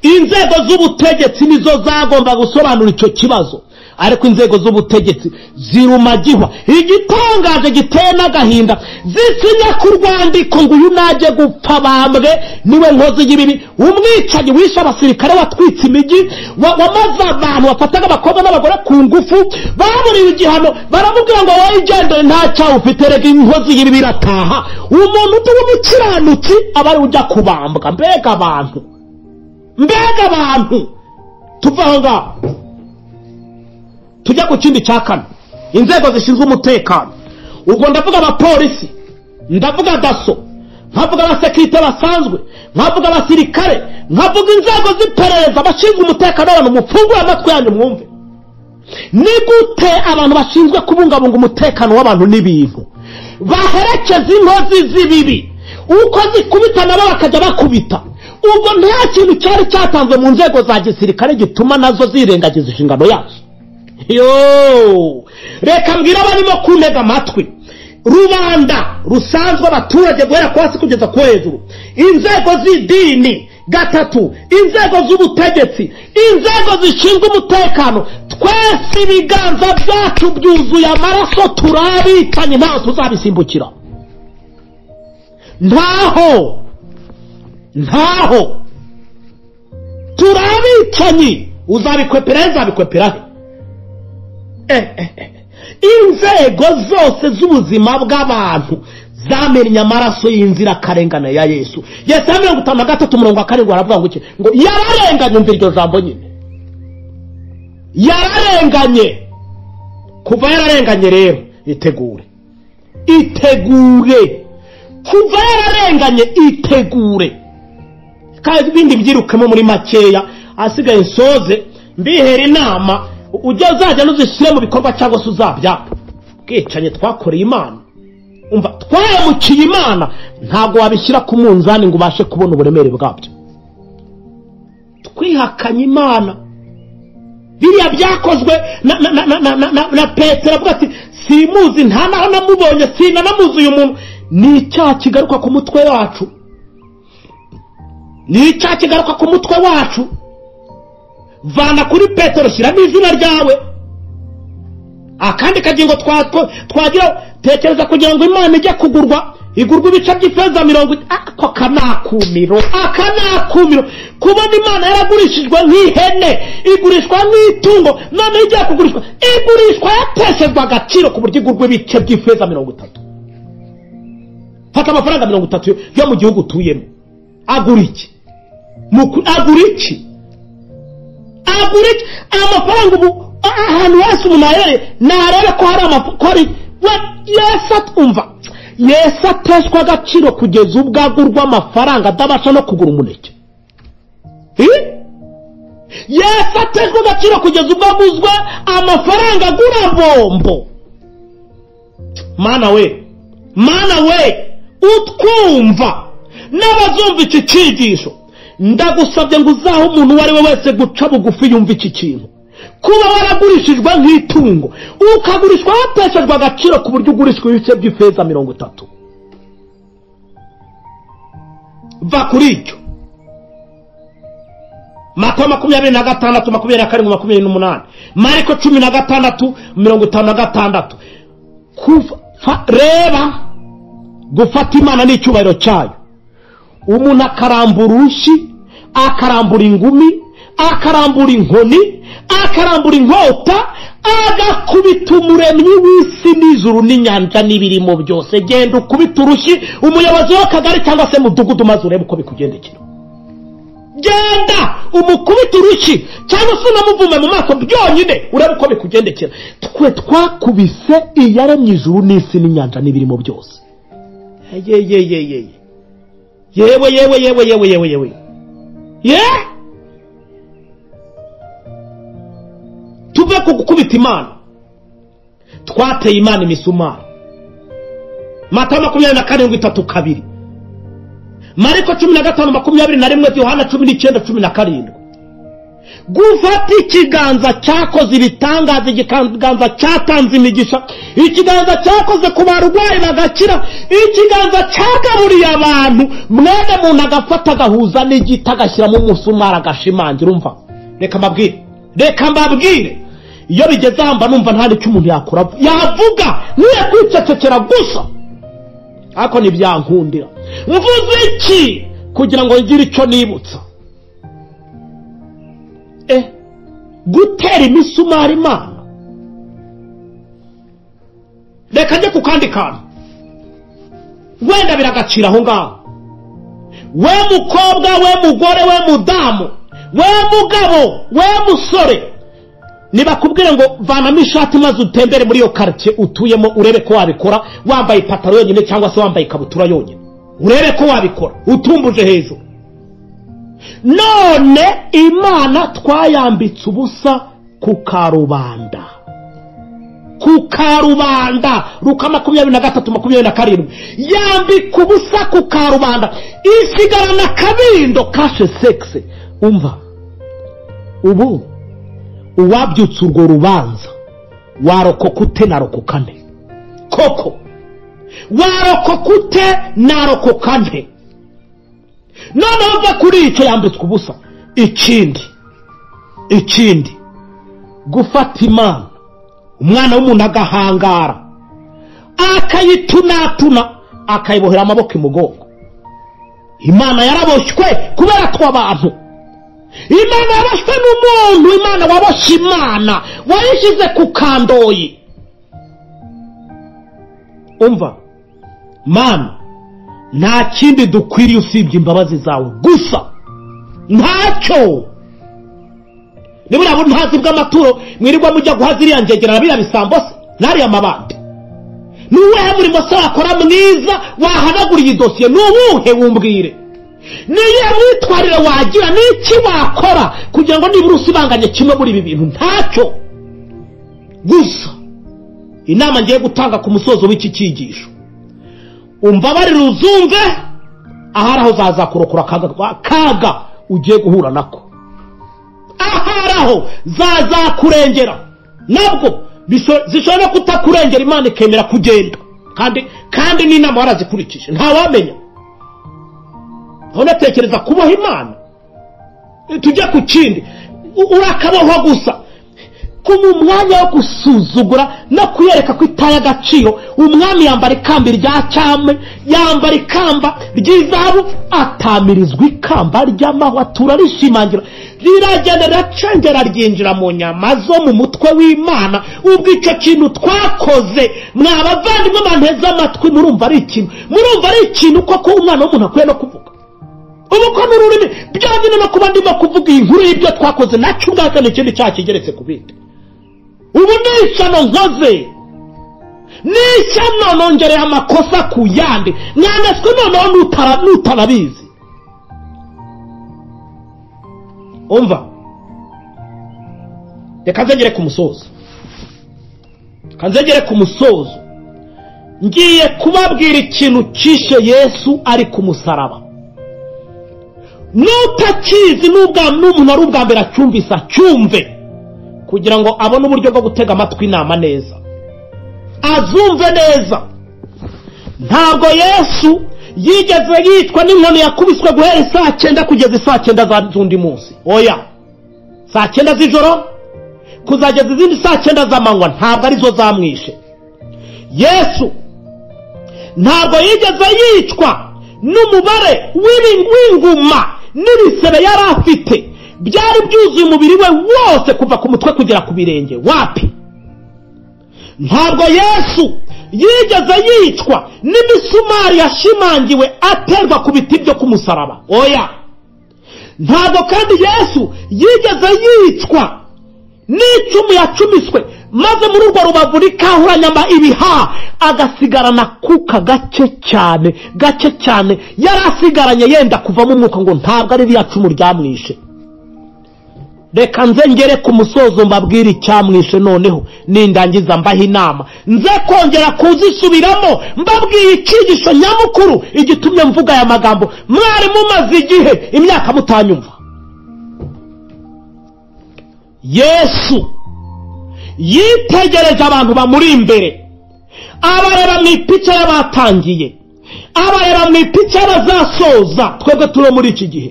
inzego z'ubutegetsi nizo zagomba gusobanura icyo kibazo, ariko inzego z'ubutegetsi zirumagihwa. Igitangaje giteye n'agahinda, zisinya ku rwandiko ngo uyu najye gupfa bambwe niwe nkozi y'ibibi, umwicanyi wishe abasirikare, watwitse imijyi, wamaze abantu, wafataga abakobwa n'abagore ku ngufu, baburiwe igihano, baramubwira ngo wowe igendere nta cyaha ufite, rega inkozi y'ibibi irataha. Umuntu utuwe umukiranutsi aba ari ujya kubambwa. Mbega abantu tuva aho ngaho tujya ku kindi cya kane, inzego zishinzwe umutekano. Ubwo ndavuga abapolisi, ndavuga daso, nkavuga abasekirite basanzwe, nkavuga abasirikare, nkavuga inzego z'iperereza, bashinzwe umutekano w'abantu. Mufungure amatwi yanyu mwumve, ni gute abantu bashinzwe kubungabunga umutekano w'abantu n'ibintu baherekeza inkozi z'ibibi, uko zikubita nabo bakajya bakubita? Ubwo nta kintu cyari cyatanzwe mu nzego za gisirikare gituma nazo zirengagiza inshingano yazo. Reka mbwira abarimo kuntega amatwi, rubanda rusanzwe, abaturage guhera ku hasi kugeza ku hejuru, inzego z'idini, gatatu inzego z'ubutegetsi, inzego zishinzwe umutekano, twese ibiganza byacu byuzuye amaraso, turabitanye, ntaho tuzabisimbukira. Ntaho turabitanye, uzabikwepera nzabikwepera he? Inzego zose z'ubuzima bw'abantu zamennye amaraso y'inzirakarengane ya Yesu. Yesaya 53:7 aravuga ngo iki? Ngo yararenganye. Umva iryo jambo nyine, yararenganye. Kuva yararenganye rero itegure. Kuva yararenganye itegure. Kandi ibindi byirukemo muri makeya, asigaye nsoze mbihera inama, ujya uzajya nuzishyire mu bikorwa cyangwa se uzabyapa. Bwicanye twakoreye Imana, umva twayamukiye Imana, ntabwo wabishyira ku munzani ngo ubashe kubona uburemere bwabyo. Twihakanye Imana, biriya byakozwe na Petero avuga ati simuzi, nta naho namubonye, sinanamuzi uyu muntu. Ni icyaha kigaruka ku mutwe wacu, Vana kuri Petero, shyiramo izina ryawe, akandi kagingo twagira. Tekereza kugira ngo Imana ijye kugurwa, igurwa ibice by'ifeza 50. Ako kanakumiro, kubona Imana yaragurishijwe nk'ihene, igurishwa nk'itungo, none ijya kugurishwa, igurishwa yateshejwe agaciro ku buryo igurwa ibice by'ifeza 30. Fata amafaranga 30 yo mu gihugu utuyemo, agura iki? amafaranga ubu ahantu hose umuntu ahereye narebe ko hari amafaranga Yesu atumva Yesu ateshwa agaciro kugeza ubwo agurwa amafaranga adabasha no kugura umuneke. Yesu ateshwa agaciro kugeza ubwo aguzwa amafaranga agura bombo. Mana we utwumva n'abazumva iki cyigisho ndagusabye ngo uzaho umuntu wari we wese guca bugufi yumva iki kintu. Kuba waragurishijwe nk'itungo ukagurishwa hateshejwe agaciro ku buryo ugurishwa ibice by'ifeza 30. Va kuri icyo. Matayo 26, 27, 28, Mariko 16, 56. Reba gufata Imana n'icyubahiro cyayo. Umuntu akarambura urushi, akarambura ingumi, akarambura inkoni, akarambura inkota, agakubita umuremyi w'isi n'ijuru n'inyanja n'ibirimo byose. Genda ukubita urushi umuyobozi w'akagari cyangwa se mudugudu maze urebe uko bikugendekera. Genda umukubita urushi cyangwa se unamuvume mu maso byonyine urebe uko bikugendekera. Twe twakubise iyaremye ijuru n'isi n'inyanja n'ibirimo byose. Yewe. Tuve ku gukubita Imana. Twateye Imana imisumari. Matayo 27:32. Mariko 15:21, Yohana 19:17. Gufata ikiganza cyakoze ibitangaza, ikiganza cyatanze imigisha, ikiganza cyakoze ku barwayi bagakira, ikiganza cyagaburiye abantu, mwene muntu agafata agahuza n'igiti agashyiramo umusumari agashimangira. Umva, reka mbabwire iyo bigeze hamba numva nta nicyo umuntu yakora yavuga niye kwicecekera gusa. Ako nibyankundira mvuze iki kugira ngo ngire icyo nibutsa. Gutera imisumari Imana. Reka njye kukandi kantu wenda biragacira aho ngaho. We mukobwa, we mugore, we mudamu, we mugabo, we musore, nibakubwire ngo vanamo ishati maze utembere muri iyo quartier utuyemo urebe ko wabikora wambaye ipataro yonyine cyangwa se wambaye ikabutura yonyine, urebe ko wabikora utumbuje hejuru. None Imana twayambitse ubusa ku karubanda. Luka 23:27. Yambika ubusa ku karubanda isigarana kabindo kashe sexe. Umva, ubu uwabyutse urwo rubanza warokokute narokokane koko, warokokute narokokane. None ava kuri icyo yambitswe ubusa. Ikindi gufata Imana umwana w'umuntu agahangara akayitunatuna akayibohera amaboko imugongo. Imana yaraboshywe kubera tw'abantu. Imana yarashwe n'umuntu. Imana waboshye Imana wayishyize ku kandoyi. Umva Mana, nta kindi dukwiriye usibye imbabazi zawe gusa, ntacyo. Nibura ntazi bw'amaturo mwirirwa mujya guhaziriya ngegerana bira bisambo se nari amabande. Nuwehe muri mose wakora mwiza wahanaguriye dosiye nubuhe wumbwire. Niye mwitwarire wagira n'iki wakora kugira ngo nibura usibanganye kimwe muri ibi bintu? Ntacyo gusa. Inama ngiye gutanga ku musozo w'iki cyigisho, umbabarire uzumve aharaho zazakurokora kaga ugiye guhura nako. Aharaho zazakurengera nabwo zishobora kutakurengera Imana ikemera kugenda kandi n'inama warazikurikije ntawamenya. Unatekereza kubaho Imana? Tujya ku kindi urakabaho gusa kuma umwanya wo gusuzugura no kuyereka ko itaye agaciro. Umwami yambara ikamba rya cyame, yambara ikamba ry'izahabu, atamirizwa ikamba ry'amahwa turarishimangira, riragenda racengera ryinjira mu nyama zo mu mutwe w'Imana. Ubwo icyo kintu twakoze mwabavandimwe banteze amatwi, murumva ari ikintu koko umwana w'umuntu akwiye no kuvuga. ubu ko n'ururimi byonyine no kuba ndimo kuvuga iyi nkuru y'ibyo twakoze nacyo ubwacyo ni ikindi cyaha kigeretse ku bindi. Ubu ni ishyano nkoze, ni ishyano nongereye amakosa ku yandi, mwanditswe noneho n'utarabizi. Umva, reka nzegere ku musozo, ngiye kubabwira ikintu cyishe Yesu ari ku musaraba. Nutakizi n'umuntu ari ubwa mbere acyumvise acyumve, kugira ngo abone uburyo bwo gutega amatwi inama neza, azumve neza. Ntabwo Yesu yigeze yitwa n'inkoni yakubiswe guhera saa 9 kugeza saa 9 z'undi munsi. Oya, saa 9 z'ijoro kuzageza izindi saa 9 z'amanywa ntabwo arizo zamwishe. Yesu ntabwo yigeze yicwa n'umubare w'inguma n'ibisebe yari afite byari byuzuye umubiri we wose kuva ku mutwe kugera ku birenge. Wapi! Ntabwo Yesu yigeze yicwa n'imisumari yashimangiwe aterwa ku biti byo ku musaraba. Oya, ntabwo kandi Yesu yigeze yicwa n'icumu yacumiswe maze muri urwo rubavu rikahuranyama ibihaha agasigarana kuka gake cyane yari asigaranye yenda kuvamo umwuka, ngo ntabwo ari rya cumu ryamwishe. Reka nze ngere ku musozo mbabwire icyamwishe noneho nindangiza mbaha inama, nze kongera kuzisubiramo mbabwiye icyigisho nyamukuru igitumye mvuga aya magambo mwari mumaze igihe imyaka mutanyumva. Yesu yitegereje abantu bamuri imbere, abareba mu ipica y'abatangiye, abareba mu ipica y'abazasoza twebwe turi muri iki gihe,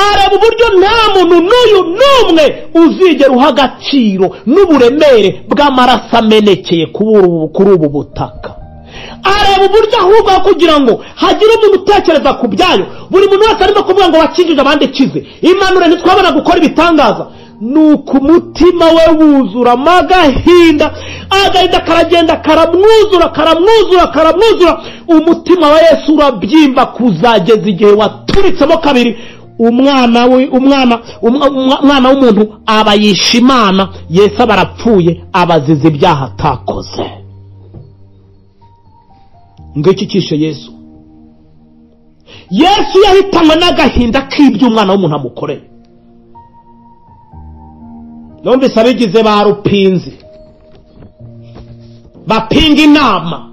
areba uburyo nta muntu n'uyu n'umwe uzigera uha agaciro n'uburemere bw'amaraso amenekeye kuri ubu butaka. Areba uburyo ahubwo kugira ngo hagire umuntu utekereza ku byayo, buri muntu wese arimo kuvuga ngo wakijije abandi kize, Immanuel ntitwabona gukora ibitangaza. Nuko umutima we wuzura agahinda karagenda karamwuzura, umutima wa Yesu urabyimba kuzageza igihe waturitsemo kabiri. Umwana w'umuntu aba yisha Imana, Yesu aba arapfuye, abazize ibyaha atakoze. Ngiki kishe Yesu. Yesu yahitanwe n'agahinda k'ibyo umwana w'umuntu amukoreye. Numvise abigize ba rupinzi bapinga inama.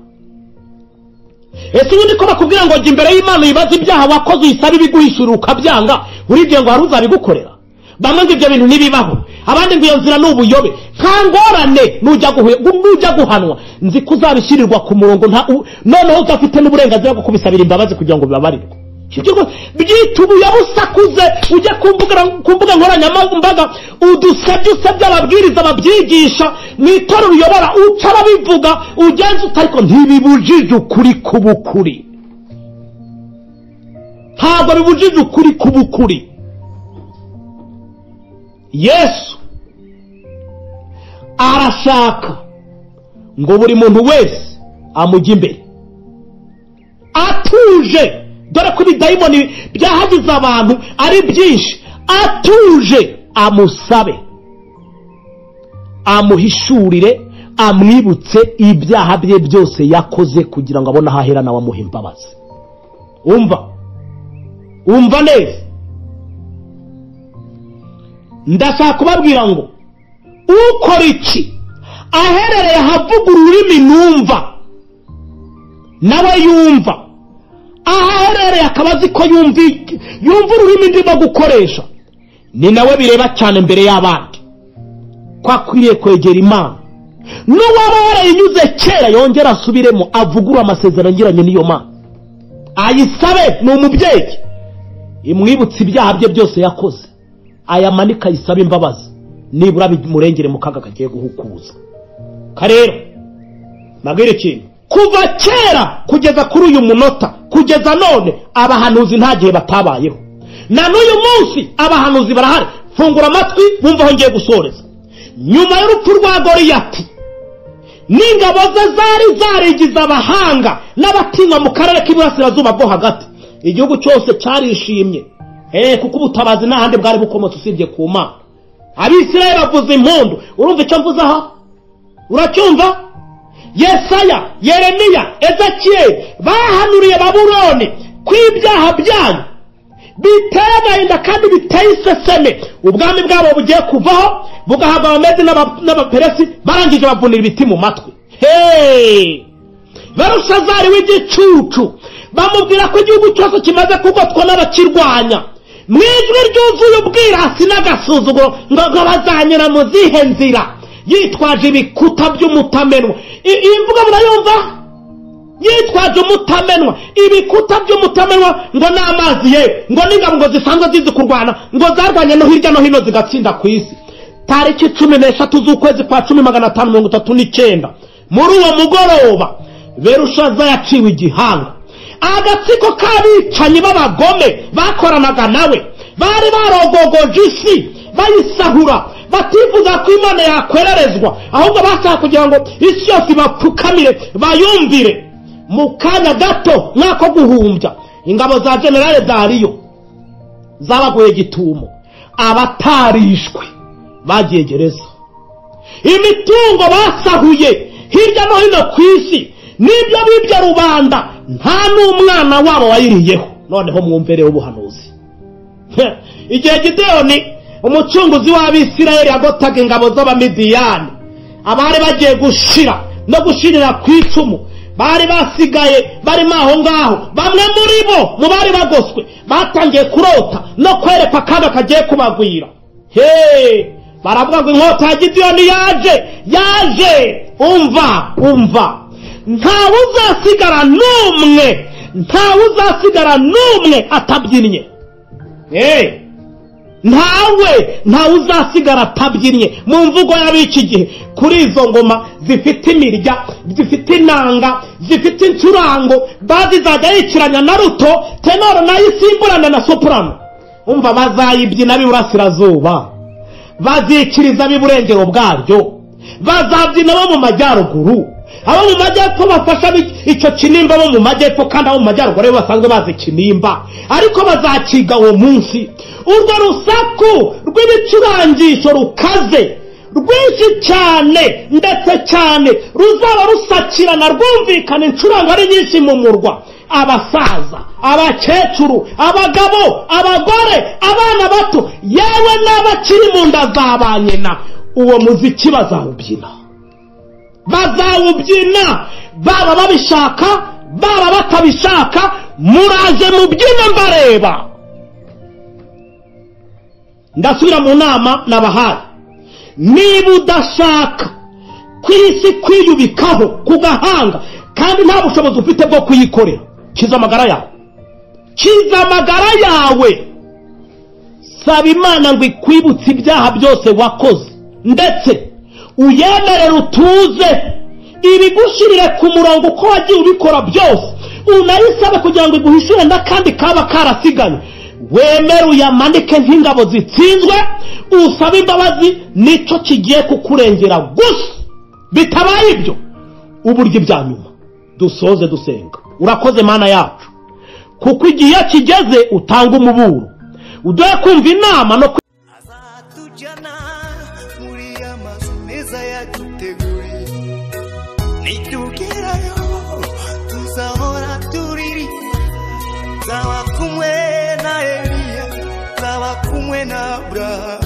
Ese ubundi ko bakubwira ngo jya imbere y'Imana yibaza ibyaha wakoze uyisaba ibiguhishura ukabyanga, uribye ngo hari uzabigukorera? Bamwe ngo ibyo bintu ntibibaho, abandi ngo iyo nzira ni ubuyobe. Kangorane nujya guhanwa, nzi ko uzabishyirirwa ku murongo, noneho udafite n'uburenganzira bwo kubisabira imbabazi kugira ngo bibabarirwe. Byita ubuyobe usakuze ujya ku mbuga nkoranyambaga udusebya ababwiriza babyigisha mu itorero uyobora uca arabivuga ugenza utariko ntibibujije ukuri kubukuri. Ntabwo bibujije ukuri kubukuri. Yesu arashaka ngo buri muntu wese amujya imbere atuje, dore ko ibidayimoni byahagize abantu ari byinshi. Atuje amusabe, amuhishurire, amwibutse ibyaha bye byose yakoze kugira ngo abone ahahera nawe amuha imbabazi. Umva neza, ndashaka kubabwira ngo ukora iki aherereye ahavuga ururimi numva nawe yumva, aherereye akabazi ko yumva ururimi ndimo gukoresha, ni nawe bireba cyane mbere y'abandi ko akwiriye kwegera Imana. N'uwaba warayinyuze kera yongera asubiremo avugurura amasezerano ngiranye n'iyo Mana, ayisabe. Ni umubyeyi, imwibutse ibyaha bye byose yakoze, ayamanika ayisabe imbabazi, nibura bimurengere mu kaga kagiye guhukuza. Karero nabwire ikintu, kuva kera kugeza kuri uyu munota kugeza none abahanuzi nta gihe batabayeho, na n'uyu munsi abahanuzi barahari. Fungura amatwi bumva aho ngiye gusoreza. Nyuma y'urupfu rwa Goliyati n'ingabo ze zari zarigize abahanga n'abatinywa mu karere k'iburasirazuba bwo hagati, igihugu cyose cyarishimye kuko ubutabazi n'ahandi bwari bukomotse usibye ku Mana. Abisirayeli bavuza impundu. Urumva icyo mvuze aha? Uracyumva? Yesaya, Yeremiya, Ezekiyeli bahanuriye Babuloni kw'ibyaha byanyu biteye agahinda kandi biteye iseseme. Ubwami bwabo bugiye kuvaho bugahabwa Abamedi n'Abaperesi, barangije bavunira ibiti mu matwi. Berushazari w'igicucu bamubwira ko igihugu cyose kimaze kugotwa n'abakirwanya. Mwijwi ryuzuye ubwirasi n'agasuzuguro ngo bazanyura mu zihe nzira yitwaje ibikuta by'umutamenwa. Iyi mvuga murayumva? Yitwaje umutamenwa, ibikuta by'umutamenwa ngo n'amazi ye, ngo n'ingabo ngo zisanzwe zizi kurwana, ngo zarwanye no hirya no hino zigatsinda ku isi. Tariki 13 z'ukwezi kwa 1539 muri uwo mugoroba Berushaza yaciwe igihanga. Agatsiko k'abicanyi b'abagome bakoranaga nawe bari barogogoje isi bayisahura, batifuza ko Imana yakwererezwa, ahubwo bashaka kugira ngo isi yose bapfukamire bayumvire. Mu kanya gato nk'ako guhumbya ingabo za General Dariyo zabaguye gitumo, abatarishwe bagiye gereza. Imitungo basahuye hirya no hino ku isi nibyo bibya rubanda, nta n'umwana wabo wayiriyeho. Noneho mwumvere ubuhanuzi. Igihe Gideyoni umucunguzi w'Abisirayeli yagotaga ingabo z'Abamidiyani, abari bagiye gushira no gushirira ku icumu, bari basigaye barimo aho ngaho. Bamwe muri bo mu bari bagoswe batangiye kurota no kwerekwa akaga kagiye kubagwira. Baravuga ngo inkota ya Gideyoni yaje. Umva ntawe uzasigara n'umwe atabyinnye. ntawe uzasigara atabyinnye. Mu mvugo y'abiki gihe kuri izo ngoma zifite imirya, zifite inanga, zifite incurango, bazizajya yikiranya na ruto, tenoro nayo isimburana na soprano. Umva bazayibyina b'iburasirazuba, bazikiriza b'iburengero bwaryo, bazabyina bo mu majyaruguru, abo mu majyepfo bafasha icyo kinimba bo mu majyepfo, kandi abo mu majyaruguru basanzwe bazi kinimba, ariko bazakiga uwo munsi. Urwo rusaku rw'ibicurangisho rukaze rwinshi cyane ndetse cyane ruzaba rusakirana rwumvikana incurango ari nyinshi mu murwa. Abasaza, abakecuru, abagabo, abagore, abana bato, yewe n'abakiri mu nda za ba nyina, uwo muziki bazawubyina. Baba babishaka baba batabishaka, muraje mubyina mbareba. Ndasubira mu nama nabahaye. Niba udashaka kwisi kwiyubikaho ku gahanga kandi nta bushobozi ufite bwo kuyikorera, kiza amagara yawe. Saba Imana ngo ikwibutse ibyaha byose wakoze, ndetse uyemerere utuze ibigushirire ku murongo uko wagiye ubikora byose. Unayisabe kugira ngo iguhishure n'akandi kaba karasigaye. Wemere uyamanike nk'ingabo zitsinzwe, usaba imbabazi, nicyo kigiye kukurengera gusa. Bitabaye ibyo uburyo bya nyuma. Dusoze dusenga. Urakoze Mana yacu, kuko igihe kigeze utanga umuburo, uduhe kumva inama no azatujyana muri amazu meza yaduteguriye. Nitugerayo tuzahora turiri, zaba kumwe na Eliya, zaba kumwe na Abrahamu.